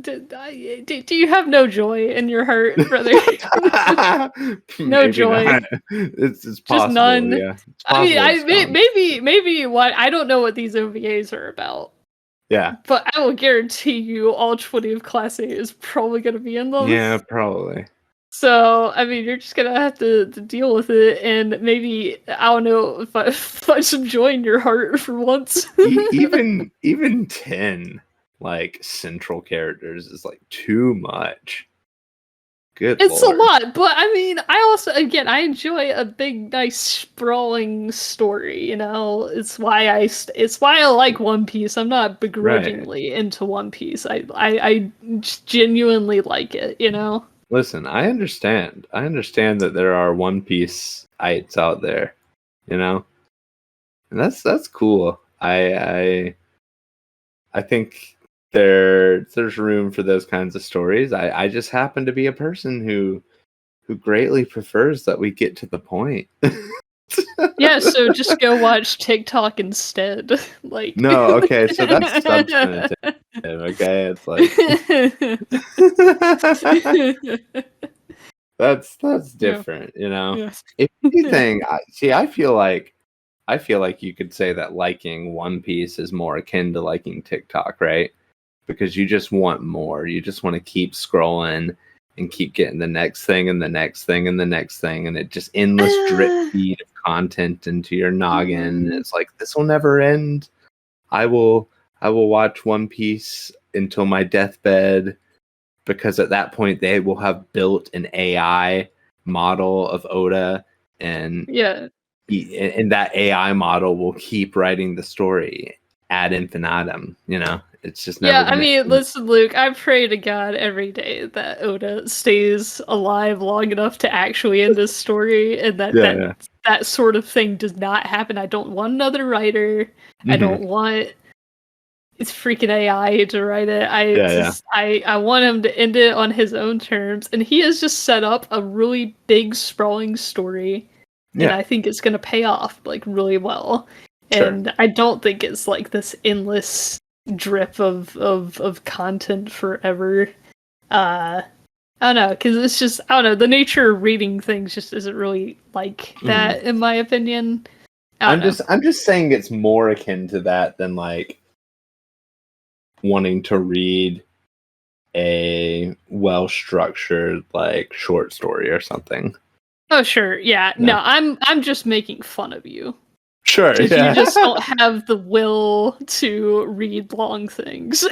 Do you have no joy in your heart, brother? No Maybe joy. not. It's Just possible. none. Yeah, it's I mean, possible. It's dumb. maybe what I don't know what these OVAs are about, Yeah. but I will guarantee you all 20 of Class A is probably going to be in them. Yeah, probably. So, I mean, you're just gonna have to deal with it, and maybe I don't know if I find some joy in your heart for once. Even 10 like central characters is like too much. Good It's Lord. a lot, but I mean, I also, again, I enjoy a big, nice, sprawling story. You know, it's why I like One Piece. I'm not begrudgingly into One Piece. I genuinely like it. You know. Listen, I understand. I understand that there are One Piece ites out there, you know, and that's cool. I think there's room for those kinds of stories. I just happen to be a person who greatly prefers that we get to the point. Yeah, so just go watch TikTok instead. Like No, okay, so that's substantive. Okay, it's like that's Yeah. different, you know. Yes. If anything, I feel like you could say that liking One Piece is more akin to liking TikTok, right? Because you just want more. You just want to keep scrolling and keep getting the next thing and the next thing and the next thing, and it just endless drip feed of content into your noggin. It's like this will never end. I will watch One Piece until my deathbed, because at that point they will have built an AI model of Oda, and Yeah. that AI model will keep writing the story ad infinitum. You know, it's just never. Yeah, I mean, listen, Luke, I pray to God every day that Oda stays alive long enough to actually end this story, and that sort of thing does not happen. I don't want another writer. I don't want it's freaking AI to write it. I want him to end it on his own terms, and he has just set up a really big, sprawling story, and I think it's gonna pay off like really well. Sure. And I don't think it's like this endless drip of content forever. I don't know, because it's just I don't know, the nature of reading things just isn't really like that in my opinion. I'm just saying it's more akin to that than like wanting to read a well-structured like short story or something. Oh sure, yeah. No, I'm just making fun of you. Sure, yeah. You just don't have the will to read long things.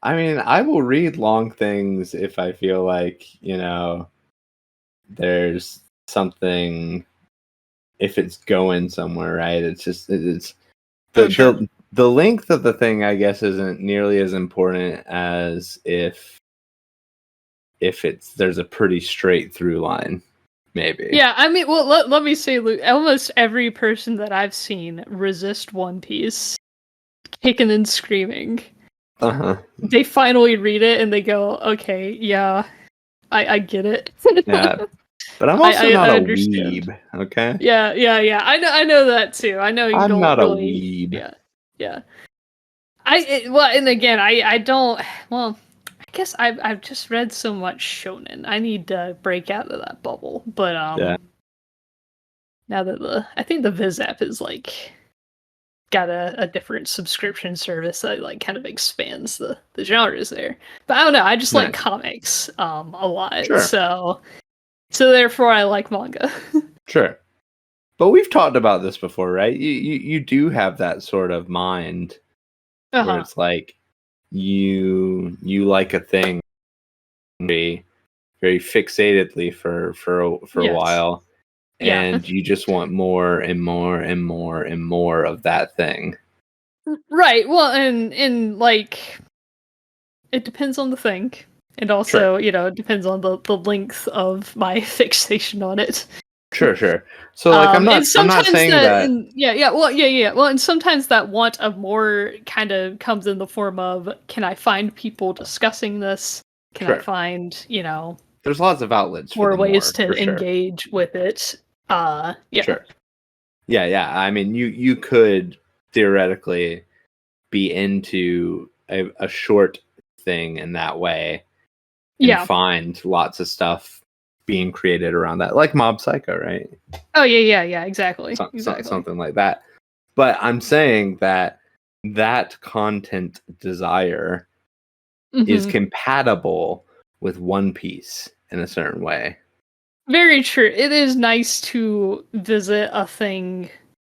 I mean, I will read long things if I feel like, you know, there's something, if it's going somewhere, right? It's just it's the length of the thing, I guess, isn't nearly as important as if there's a pretty straight through line, maybe. Yeah, I mean, well, let me say, Luke, almost every person that I've seen resist One Piece, kicking and screaming, they finally read it and they go, okay, yeah, I get it. Yeah, but I'm also not I a understand. weeb. Okay, Yeah. I know that too. I know you I'm don't not a really. weeb. Yeah. Well, and again, I don't. Well, I guess I've just read so much shonen. I need to break out of that bubble. But Yeah, now that I think the Viz app is like got a different subscription service that like kind of expands the genres there. But I don't know. I just like nice. comics a lot. Sure, So therefore, I like manga. sure. But we've talked about this before, right? You do have that sort of mind where Uh-huh. it's like you like a thing very very fixatedly for a Yes. while, Yeah. and you just want more and more and more and more of that thing. Right. Well, and like it depends on the thing. And Sure, also, it depends on the length of my fixation on it. sure. So like And I'm not sometimes saying that, that. and yeah. Well, and sometimes that want of more kind of comes in the form of, can I find people discussing this? Can I Sure, find, there's lots of outlets for more the ways more for to sure. engage with it? Yeah. Sure. Yeah. I mean, you could theoretically be into a short thing in that way and Yeah. find lots of stuff being created around that, like Mob Psycho, right? Oh, yeah, exactly. Exactly. Something like that. But I'm saying that that content desire is Hmm. compatible with One Piece in a certain way. Very true. It is nice to visit a thing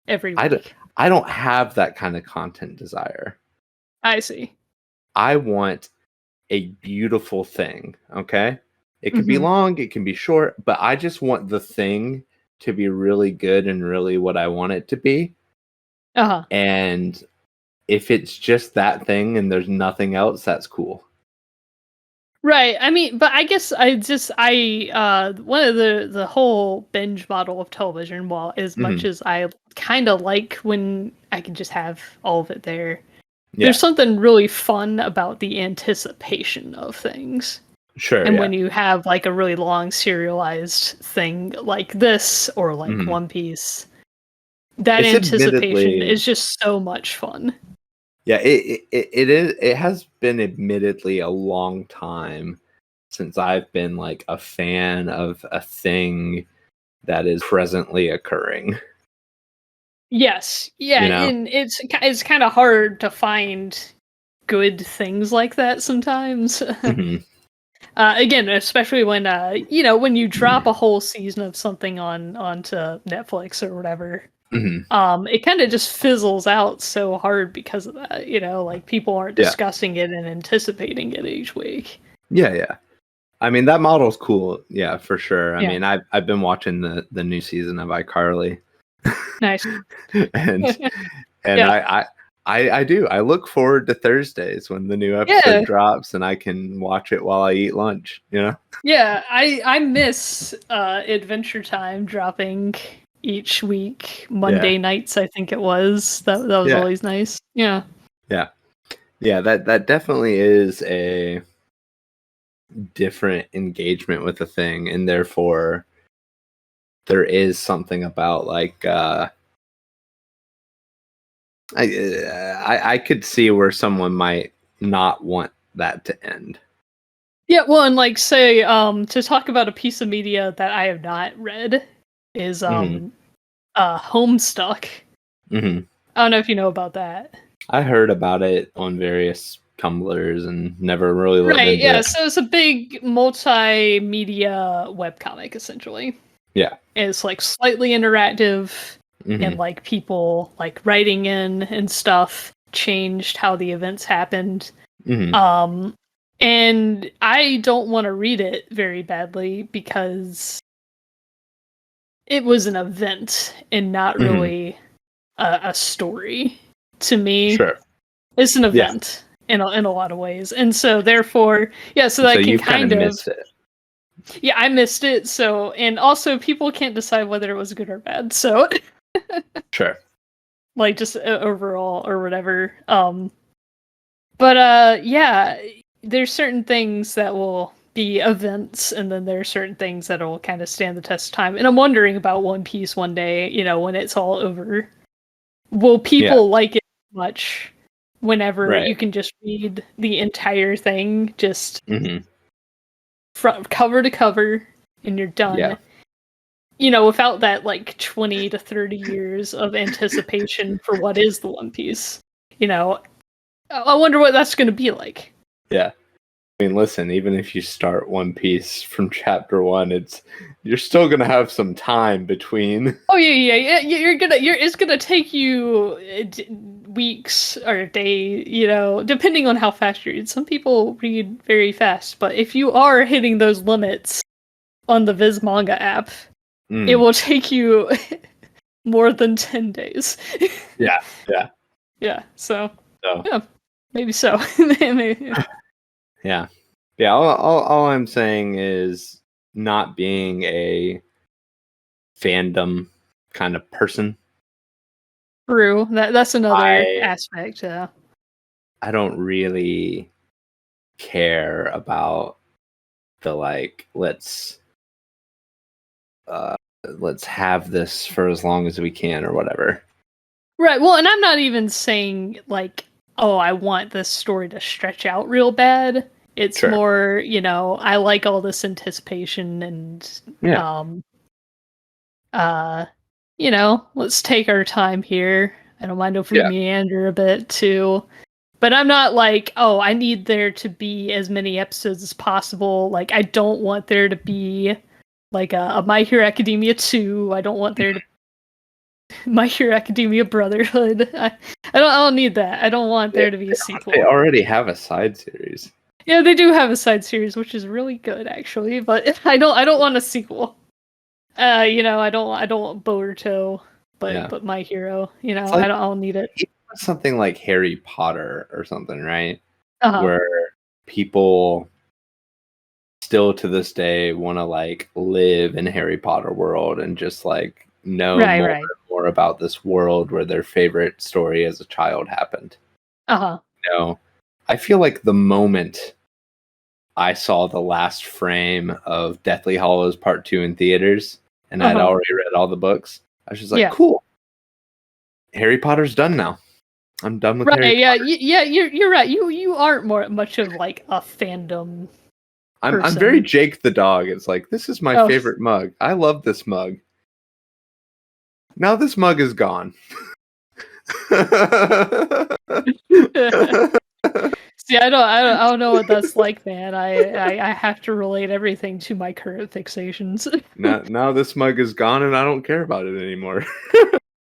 every I, d- week. I don't have that kind of content desire. I see. I want a beautiful thing, okay? It can be Hmm. long, it can be short, but I just want the thing to be really good and really what I want it to be. Uh-huh. And if it's just that thing and there's nothing else, that's cool. Right. I mean, but I guess I one of the whole binge model of television, while as much Hmm. as I kind of like when I can just have all of it there, there's Yeah, something really fun about the anticipation of things. sure, And yeah. when you have like a really long serialized thing like this or like Hmm. One Piece, that It's anticipation admittedly, is just so much fun. yeah, it is. It has been admittedly a long time since I've been like a fan of a thing that is presently occurring. Yes. Yeah, You know? and it's kind of hard to find good things like that sometimes. Hmm. Again, especially when when you drop a whole season of something onto Netflix or whatever, Hmm. it kind of just fizzles out so hard because of that. Like people aren't Yeah, discussing it and anticipating it each week. yeah. I mean, that model's cool. Yeah, for sure. I Yeah, mean, I've been watching the new season of iCarly, nice. and and Yeah, I do. I look forward to Thursdays when the new episode yeah, drops and I can watch it while I eat lunch. You know? yeah. I miss Adventure Time dropping each week Yeah, Monday nights. I think it was that was yeah, always nice. Yeah. yeah, yeah. That definitely is a different engagement with the thing, and therefore there is something about like I could see where someone might not want that to end. Yeah, well, and like say, to talk about a piece of media that I have not read is Hmm. Homestuck. Hmm. I don't know if you know about that. I heard about it on various Tumblrs and never really looked Right, into yeah, it. so it's a big multimedia webcomic essentially. Yeah. It's like slightly interactive and Hmm. like people like writing in and stuff changed how the events happened. Hmm. Um and I don't want to read it very badly because it was an event and not Hmm. really a story to me. Sure. It's an Yeah. event in a lot of ways, and so therefore, yeah. So So I can you kind of kind of, missed it. yeah, I missed it. So, and also people can't decide whether it was good or bad. So Sure. like just overall or whatever. But yeah, there's certain things that will be events, and then there are certain things that will kind of stand the test of time. And I'm wondering about One Piece one day, when it's all over. Will people like it much whenever you can just read the entire thing, just from cover to cover, and you're done? Without that 20 to 30 years of anticipation for what is the One Piece. I wonder what that's going to be like. Yeah. I mean, listen, even if you start One Piece from chapter 1, you're still gonna have some time between. Oh yeah. It's gonna take you weeks or a day, depending on how fast you read. Some people read very fast, but if you are hitting those limits on the Viz Manga app, it will take you more than 10 days. Yeah. So yeah, maybe so. Maybe. Yeah. All I'm saying is not being a fandom kind of person. True. That's another aspect. Yeah. I don't really care about the let's have this for as long as we can or whatever. Right. Well, and I'm not even saying I want this story to stretch out real bad. It's more, I like all this anticipation and let's take our time here. I don't mind if we meander a bit too. But I'm not I need there to be as many episodes as possible. I don't want there to be a My Hero Academia 2. I don't want there to My Hero Academia Brotherhood. I don't need that. I don't want there to be a sequel. They already have a side series. Yeah, they do have a side series, which is really good actually, but I don't want a sequel. I don't want Boruto, but My Hero, I don't need it. Something like Harry Potter or something, right? Where people still to this day want to live in Harry Potter world and just know more and more about this world where their favorite story as a child happened. I feel like the moment I saw the last frame of Deathly Hallows Part 2 in theaters, and I'd already read all the books, I was just like, cool. Harry Potter's done now. I'm done with Harry Potter. You're right. You aren't much of a fandom person. I'm very Jake the dog. It's this is my favorite mug. I love this mug. Now this mug is gone. See, I don't know what that's like, man. I have to relate everything to my current fixations. now this mug is gone, and I don't care about it anymore.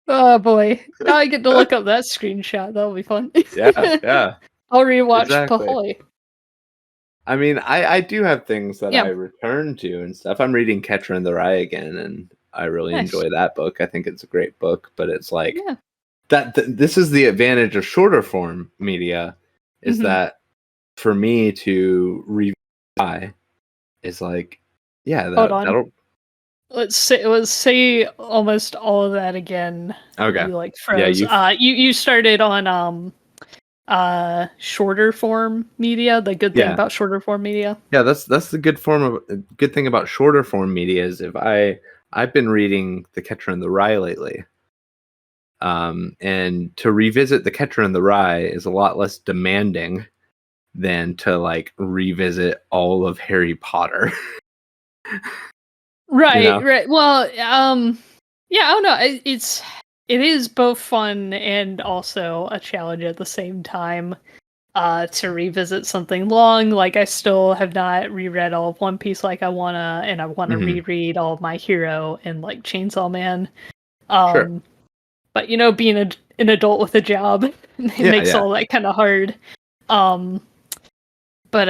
Oh boy! Now I get to look up that screenshot. That'll be fun. Yeah. I'll rewatch Pahoy. I mean, I do have things that I return to and stuff. I'm reading Ketra and the Rye again, and I really enjoy that book. I think it's a great book, but it's this is the advantage of shorter form media, is that for me to review is that'll. Let's say almost all of that again. Okay. You froze. You started on shorter form media. The good thing about shorter form media. Yeah, that's the good thing about shorter form media is if I've been reading The Catcher in the Rye lately. And to revisit The Catcher in the Rye is a lot less demanding than to revisit all of Harry Potter. Right. Well, I don't know. It is both fun and also a challenge at the same time. To revisit something long, I still have not reread all of One Piece like I wanna, and I wanna reread all of My Hero and Chainsaw Man. But being an adult with a job, it makes all that kind of hard. But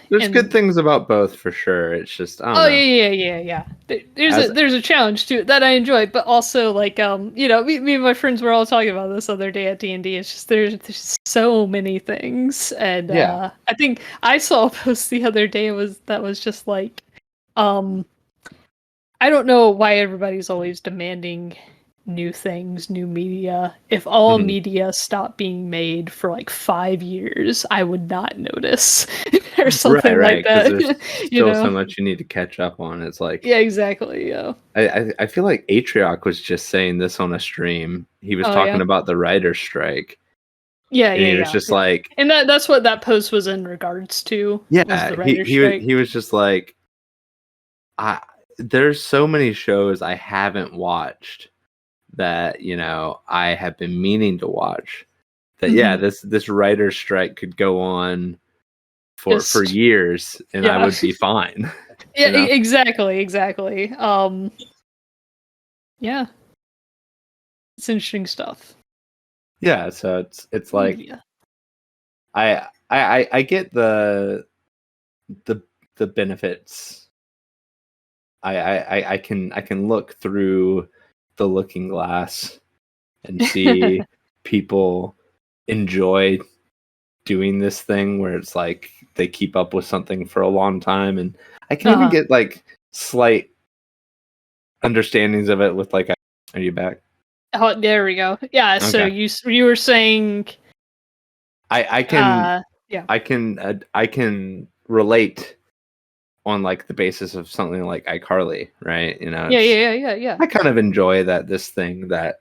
there's good things about both for sure. It's just I don't know. Yeah. There's a challenge to it that I enjoy, but also me and my friends were all talking about this other day at D&D. It's just there's so many things, and I think I saw a post the other day that was just I don't know why everybody's always demanding new things, new media. If all Mhm. media stopped being made for like 5 years, I would not notice or Right, something like right, because there's that. You still so know? much you need to catch up on. It's like Yeah, exactly. Yeah. I feel like Atrioc was just saying this on a stream. He was Oh talking yeah. about the writer's strike, Yeah, and yeah, he was yeah, just yeah. like, And that's what that post was in regards to, was yeah, the writer's strike. he was just like, I there's so many shows I haven't watched that, I have been meaning to watch. That yeah, Hmm. this writer's strike could go on for Just years, and I yeah. would be fine. Yeah, you know? exactly, exactly. Yeah, it's interesting stuff. Yeah, so it's like Media. I get the the benefits. I can look through the looking glass and see people enjoy doing this thing where it's like they keep up with something for a long time, and I can even Uh-huh. get like slight understandings of it with like, are you back? Oh, there we go. Yeah, so Okay. you were saying I can yeah. I can relate on like the basis of something like iCarly, right? Yeah, It's yeah, yeah, yeah, yeah. I kind of enjoy that this thing that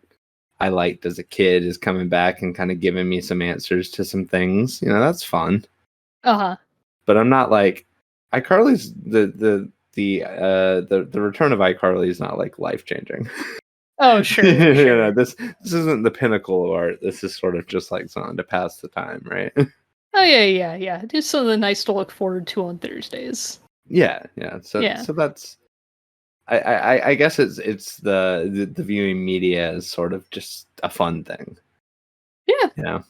I liked as a kid is coming back and kind of giving me some answers to some things. That's fun. Uh-huh. But I'm not like iCarly's the return of iCarly is not like life changing. Oh, sure, sure. This isn't the pinnacle of art. This is sort of just like something to pass the time, right? Oh yeah, yeah, yeah. Just something nice to look forward to on Thursdays. Yeah, yeah. So Yeah. so that's I guess it's the viewing media is sort of just a fun thing. Yeah. Yeah.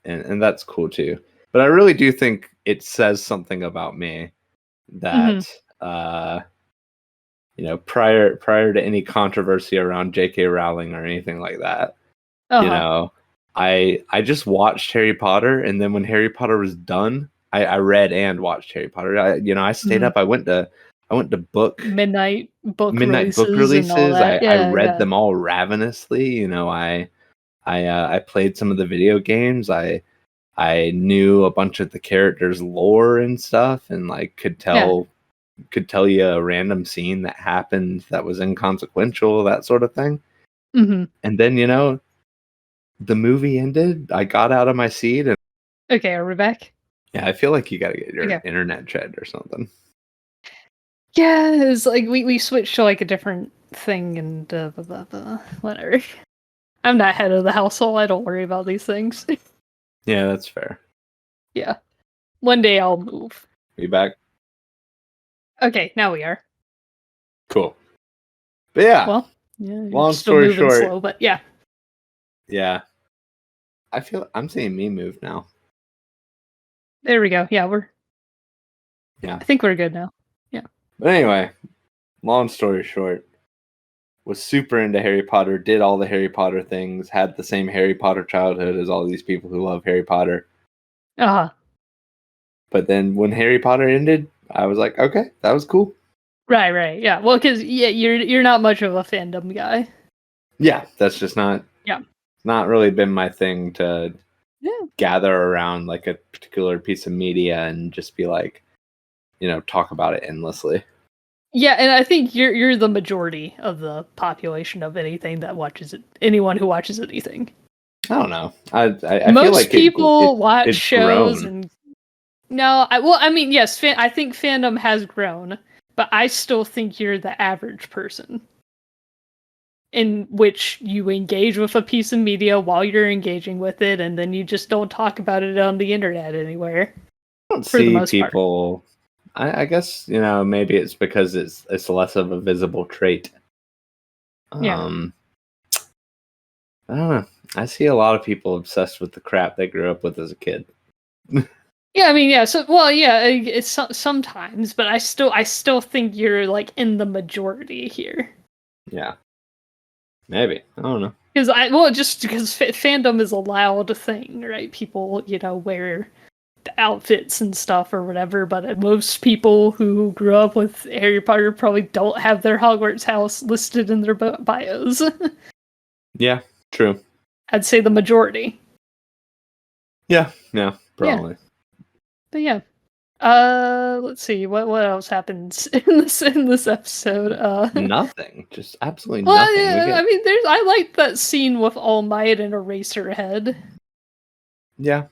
And that's cool too. But I really do think it says something about me Hmm. that prior to any controversy around J.K. Rowling or anything like that, you Uh-huh. know, I just watched Harry Potter, and then when Harry Potter was done, I read and watched Harry Potter. I stayed Hmm. up. I went to Midnight book midnight book releases and all releases. I that. Yeah, read yeah. them all ravenously. I played some of the video games. I knew a bunch of the characters' lore and stuff, and like Yeah. could tell you a random scene that happened that was inconsequential, that sort of thing. Hmm. And then the movie ended. I got out of my seat, and Okay, are we back? yeah, I feel like you got to get your Okay. internet checked or something. Yeah, it's like we switched to like a different thing and blah, blah, blah, whatever. I'm not head of the household. I don't worry about these things. Yeah, that's fair. Yeah. One day I'll move. Are you back? Okay, now we are. Cool. But yeah, Well, yeah, you're long still story moving short, slow, but yeah. yeah, I feel I'm seeing me move now. There we go. Yeah, Yeah. I think we're good now. Yeah. But anyway, long story short, was super into Harry Potter, did all the Harry Potter things, had the same Harry Potter childhood as all these people who love Harry Potter. Uh-huh. But then when Harry Potter ended, I was like, okay, that was cool. Right, right. Yeah. Well, cuz yeah, you're not much of a fandom guy. Yeah, that's just Yeah. not really been my thing to Yeah. gather around like a particular piece of media and just be like, talk about it endlessly. Yeah, and I think you're the majority of the population of anything that watches it. Anyone who watches anything. I don't know. I feel Most like people watch it's shows grown. and I mean, yes, I think fandom has grown, but I still think you're the average person in which you engage with a piece of media while you're engaging with it, and then you just don't talk about it on the internet anywhere, I don't for the see most part. people. I guess maybe it's because it's less of a visible trait. Yeah. Um, I don't know. I see a lot of people obsessed with the crap they grew up with as a kid. Yeah, I mean, yeah. So, well, yeah, it's sometimes, but I still think you're like in the majority here. Yeah, maybe. I don't know. Just because fandom is a loud thing, right? People, wear outfits and stuff or whatever, but most people who grew up with Harry Potter probably don't have their Hogwarts house listed in their bios. Yeah, true. I'd say the majority. Yeah, probably. But yeah. Let's see what else happens in this episode. Nothing. Just absolutely Well, nothing. yeah, I mean, I like that scene with All Might and Eraserhead. Yeah.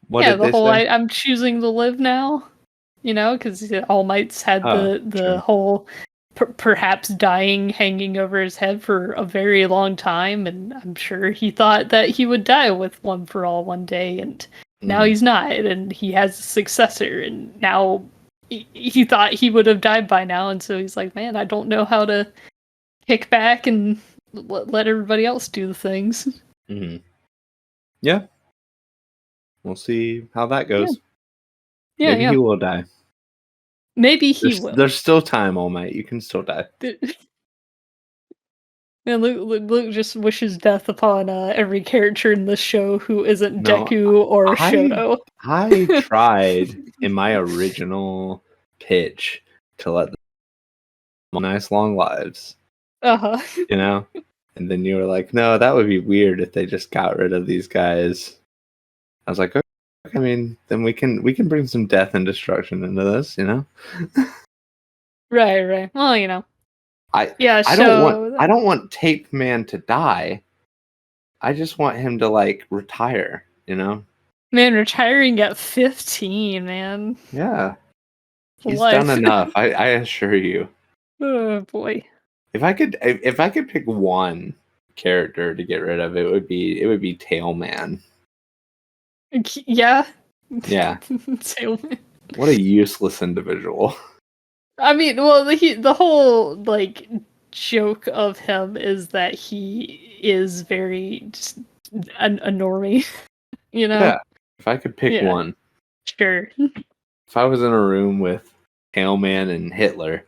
What Yeah, did the they whole say? I'm choosing to live now. You know, because All Might's had the True. whole perhaps dying hanging over his head for a very long time, and I'm sure he thought that he would die with One for All one day, and now he's not, and he has a successor, and now he thought he would have died by now, and so he's like, man, I don't know how to kick back and let everybody else do the things. Mm-hmm. Yeah. We'll see how that goes. Yeah, Maybe he will die. Maybe he will. There's still time, All Might. You can still die. And Luke just wishes death upon every character in this show who isn't Deku or Shoto. I tried in my original pitch to let them live nice long lives. Uh-huh. You know? And then you were like, no, that would be weird if they just got rid of these guys. I was like, okay, I mean, then we can bring some death and destruction into this, you know? Right. Well, you know. I don't want Tape Man to die. I just want him to like retire, you know? Man, retiring at 15, man. Yeah. He's done enough, I assure you. Oh boy. If I could pick one character to get rid of, it would be Tailman. Yeah. Yeah. Tailman. What a useless individual. I mean, well, the whole like joke of him is that he is very just a normie, you know? Yeah. If I could pick one. Sure. If I was in a room with Tailman and Hitler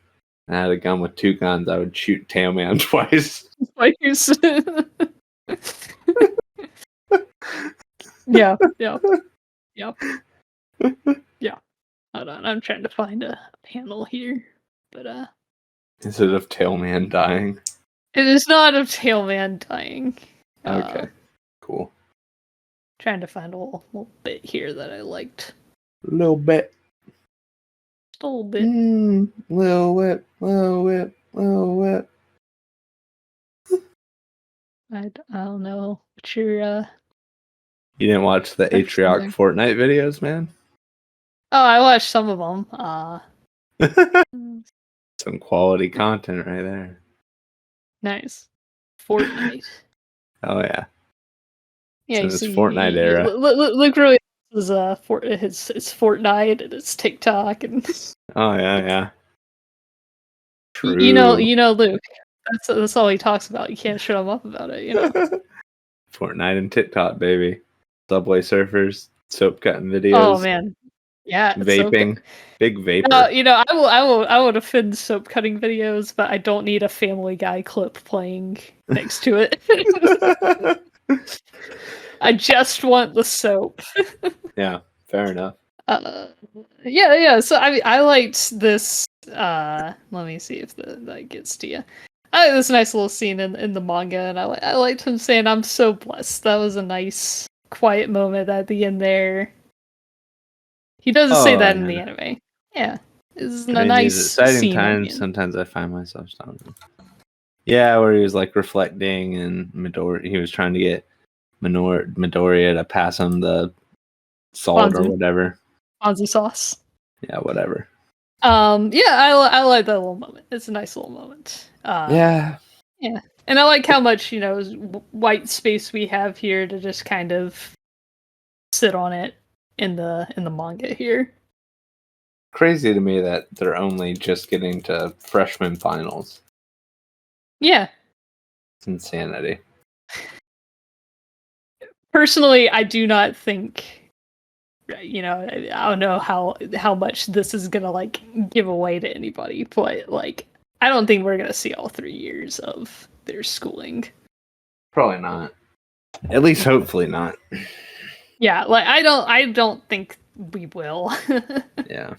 and I had a gun with two guns, I would shoot Tailman twice. Yeah. Hold on, I'm trying to find a panel here, but Is it of Tailman dying? it is not of Tailman dying. Okay, cool. Trying to find a little bit here that I liked. A little bit. Just a little bit. Little whip. I don't know what you're. You didn't watch the Atrioc Fortnite videos, man? Oh, I watched some of them. Some quality content right there. Nice. Fortnite. Oh yeah. Yeah, it's Fortnite era. Luke really is his Fortnite and his TikTok and. Oh yeah. True. You know, Luke. That's all he talks about. You can't shut him up about it, you know. Fortnite and TikTok, baby. Subway surfers, soap cutting videos. Oh man, yeah. Vaping, big vapor. I will defend soap cutting videos, but I don't need a Family Guy clip playing next to it. I just want the soap. Yeah, fair enough. Yeah. So I liked this. Let me see if that gets to you. I like this nice little scene in the manga, and I liked him saying, "I'm so blessed." That was a nice, quiet moment at the end there. He doesn't say that in the anime. Yeah, it's a nice these exciting scene times. Sometimes I find myself talking. Yeah, where he was like reflecting, and Midori. He was trying to get Midoriya to pass him the salt or whatever. Ponzu sauce. Yeah, whatever. Yeah, I like that little moment. It's a nice little moment. Yeah, and I like how much white space we have here to just kind of sit on it in the manga here. Crazy to me that they're only just getting to freshman finals. Yeah, it's insanity. Personally, I do not think. I don't know how much this is gonna like give away to anybody, but like I don't think we're gonna see all 3 years of their schooling. Probably not. At least hopefully not. Yeah, like I don't think we will. Yeah.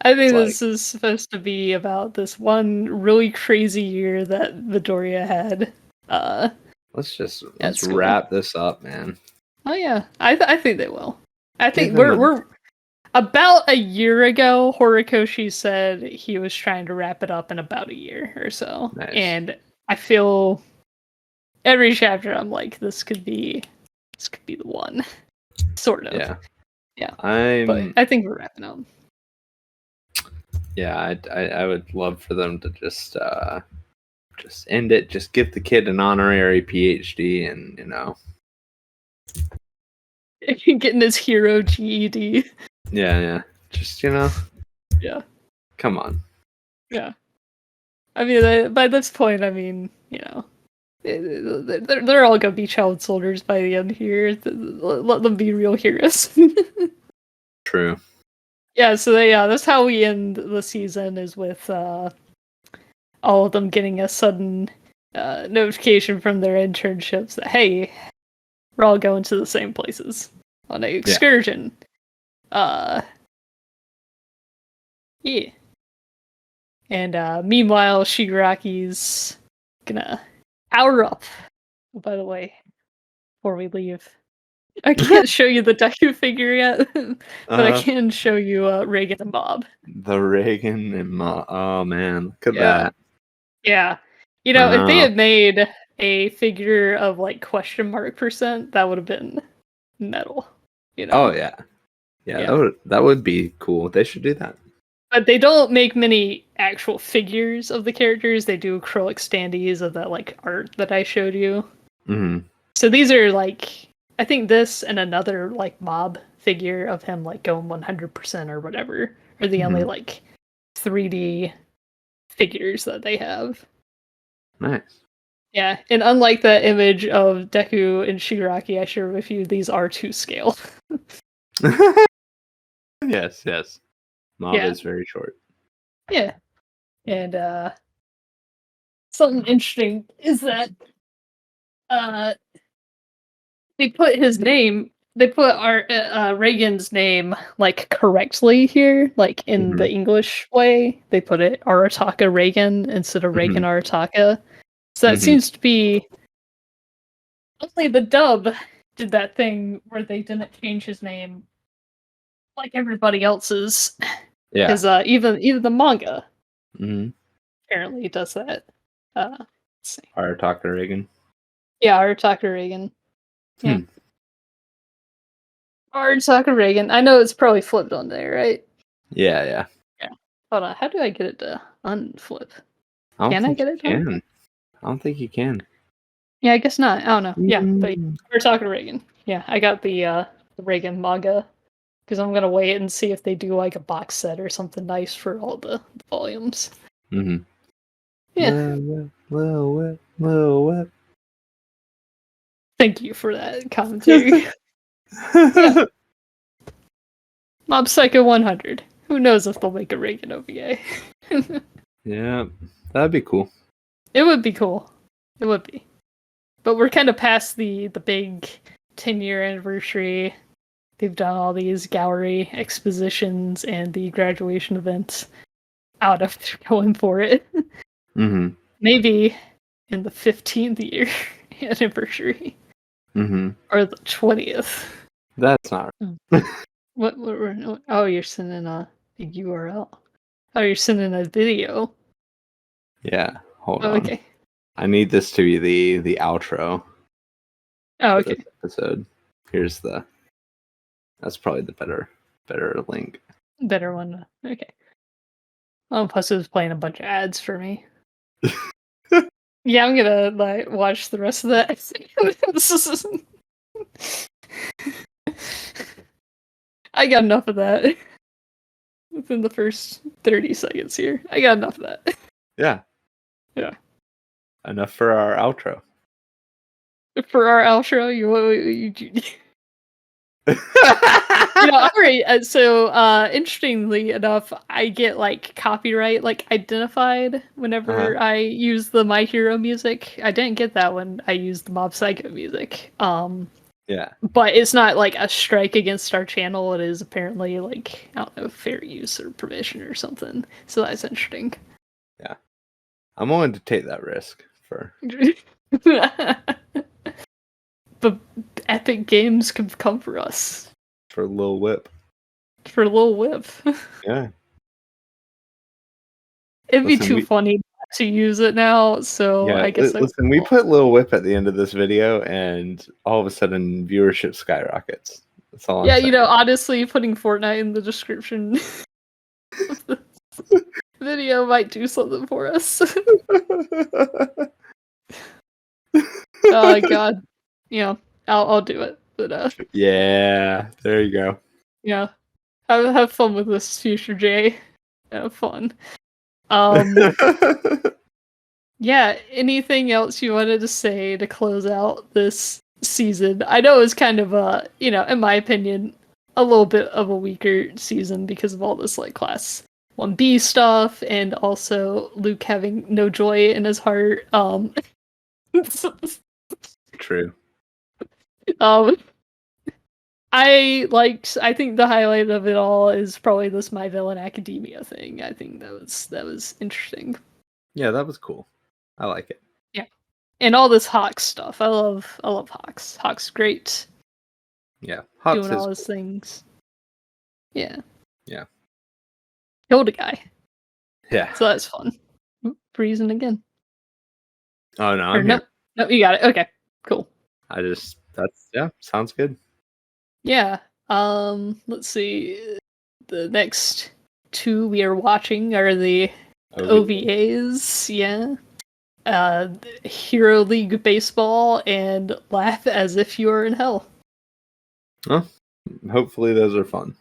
I think this is supposed to be about this one really crazy year that Midoriya had. let's cool. wrap this up, man. Oh yeah, I think they will. I think Give him we're about a year ago. Horikoshi said he was trying to wrap it up in about a year or so, Nice. and I feel every chapter I'm like, this could be the one, sort of. Yeah. But I think we're wrapping up. Yeah, I would love for them to just end it. Just give the kid an honorary PhD, and Getting his hero GED. Yeah. Just Yeah. Come on. Yeah. I mean, by this point, I mean, they're all gonna be child soldiers by the end here. Let them be real heroes. True. Yeah, so that's how we end the season, is with all of them getting a sudden notification from their internships that, hey, we're all going to the same places on an excursion. Yeah. And meanwhile, Shigaraki's gonna power up. By the way, before we leave, I can't show you the Deku figure yet, but I can show you Reagan and Bob. The Reagan and Bob. Oh man, look at that. Yeah. If they had made a figure of like %, that would have been metal. Oh yeah. That would be cool. They should do that. But they don't make many actual figures of the characters. They do acrylic standees of that like art that I showed you. Mm-hmm. So these are like, I think this and another like mob figure of him like going 100% or whatever are the only like 3D figures that they have. Nice. Yeah, and unlike that image of Deku and Shigaraki I shared with you, these are to scale. Yes. Mob is very short. Yeah. And something interesting is that they put our Reagan's name like correctly here, like in the English way. They put it Arataka Reagan instead of Reagan Arataka. So that seems to be only the dub did that thing where they didn't change his name like everybody else's. Yeah. Because even the manga apparently does that. Let's see. Arataka Reagan. Yeah, Arataka Reagan. Yeah. Arataka Reagan. I know it's probably flipped on there, right? Yeah. Hold on. How do I get it to unflip? Can I get it to unflip? I don't think you can. Yeah, I guess not. I don't know. Yeah, but Arataka Reagan. Yeah, I got the Reagan manga. Because I'm gonna wait and see if they do like a box set or something nice for all the volumes. Mm-hmm. Yeah. Little whip. Thank you for that commentary. Yeah. Mob Psycho 100. Who knows if they'll make a Reagan OVA? Yeah, that'd be cool. It would be cool. It would be. But we're kind of past the big 10-year anniversary. They've done all these gallery expositions and the graduation events out of going for it. Maybe in the 15th year anniversary. Or the 20th. That's not What oh, you're sending a URL. Oh, you're sending a video. Yeah, hold on. Okay. I need this to be the outro. Oh, okay. For this episode. That's probably the better link. Better one. Okay. Oh, plus it was playing a bunch of ads for me. Yeah, I'm gonna like watch the rest of that. I got enough of that. Within the first 30 seconds here. I got enough of that. Yeah. Enough for our outro. For our outro, alright, so interestingly enough, I get like copyright like identified whenever I use the My Hero music. I didn't get that when I used the Mob Psycho music. Yeah. But it's not like a strike against our channel. It is apparently like, I don't know, fair use or permission or something. So that's interesting. Yeah. I'm willing to take that risk for Epic Games could come for us. For Lil Whip. For Lil Whip. Yeah. It'd be Listen, too funny to use it now, so Yeah, I guess listen, we put Lil Whip at the end of this video, and all of a sudden, viewership skyrockets. That's all I'm yeah, saying. you know, honestly, putting Fortnite in the description of the video might do something for us. Oh god, yeah, I'll do it. But Yeah, there you go. yeah, have fun with this, Future Jay. Have fun. Yeah. Anything else you wanted to say to close out this season? I know it was kind of you know, in my opinion, a little bit of a weaker season because of all this like class 1B stuff and also Luke having no joy in his heart. True. I think the highlight of it all is probably this My Villain Academia thing. I think that was interesting. Yeah, that was cool. I like it. Yeah. And all this Hawks stuff. I love Hawks. Hawks great. Yeah, Hawks Doing all is his things. Yeah. Yeah. Killed a guy. Yeah. So that's fun. Breezing again. Oh no, I'm here. No, you got it. Okay. Cool. Sounds good. Yeah. Let's see. The next two we are watching are the OVAs. Yeah. Hero League Baseball and Laugh as If You Are in Hell. Well, hopefully those are fun.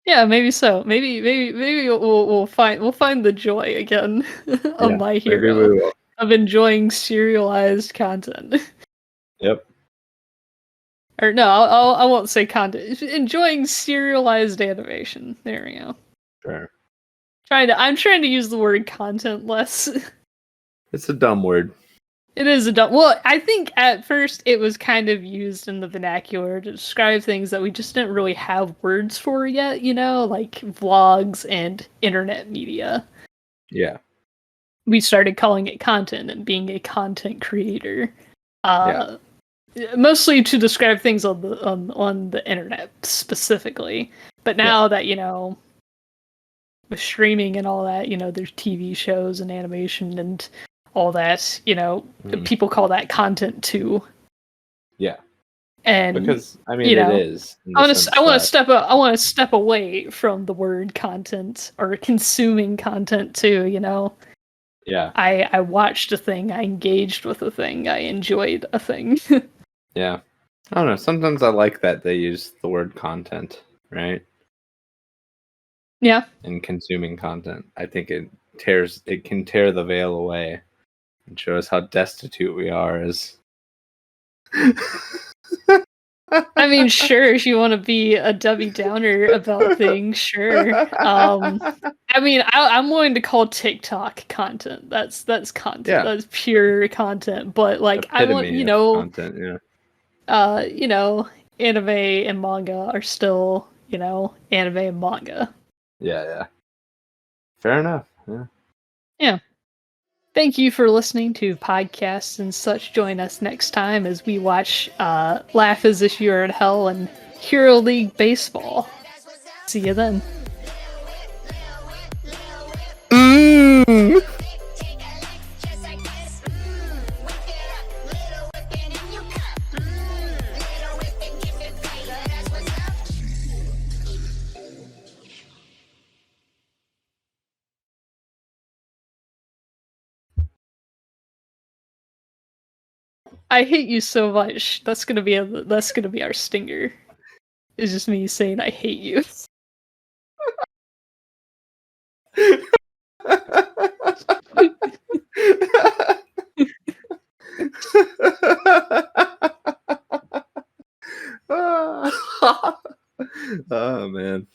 Yeah, maybe so. Maybe we'll find the joy again of My Hero of enjoying serialized content. Yep. Or no, I won't say content. Enjoying serialized animation. There we go. Sure. I'm trying to use the word content less. It's a dumb word. It is a dumb. Well, I think at first it was kind of used in the vernacular to describe things that we just didn't really have words for yet, you know, like vlogs and internet media. Yeah. We started calling it content and being a content creator. Mostly to describe things on the internet specifically. But now that, you know, with streaming and all that, you know, there's TV shows and animation and all that, you know, people call that content too. Yeah. And because I mean, you know, it is. I want to step away from the word content or consuming content too. You know. Yeah. I watched a thing. I engaged with a thing. I enjoyed a thing. Yeah. I don't know. Sometimes I like that they use the word content, right? Yeah. In consuming content, I think it can tear the veil away and show us how destitute we are as. I mean, sure, if you want to be a Debbie Downer about things, sure. I mean, I'm willing to call TikTok content. That's content. Yeah. That's pure content. But like, I want, you know, content. Yeah. You know, anime and manga are still, you know, anime and manga. Yeah. Fair enough. Yeah. Yeah. Thank you for listening to podcasts and such. Join us next time as we watch Laugh as If You're in Hell and Hero League Baseball. See you then. I hate you so much. That's gonna be our stinger. It's just me saying I hate you. Oh man.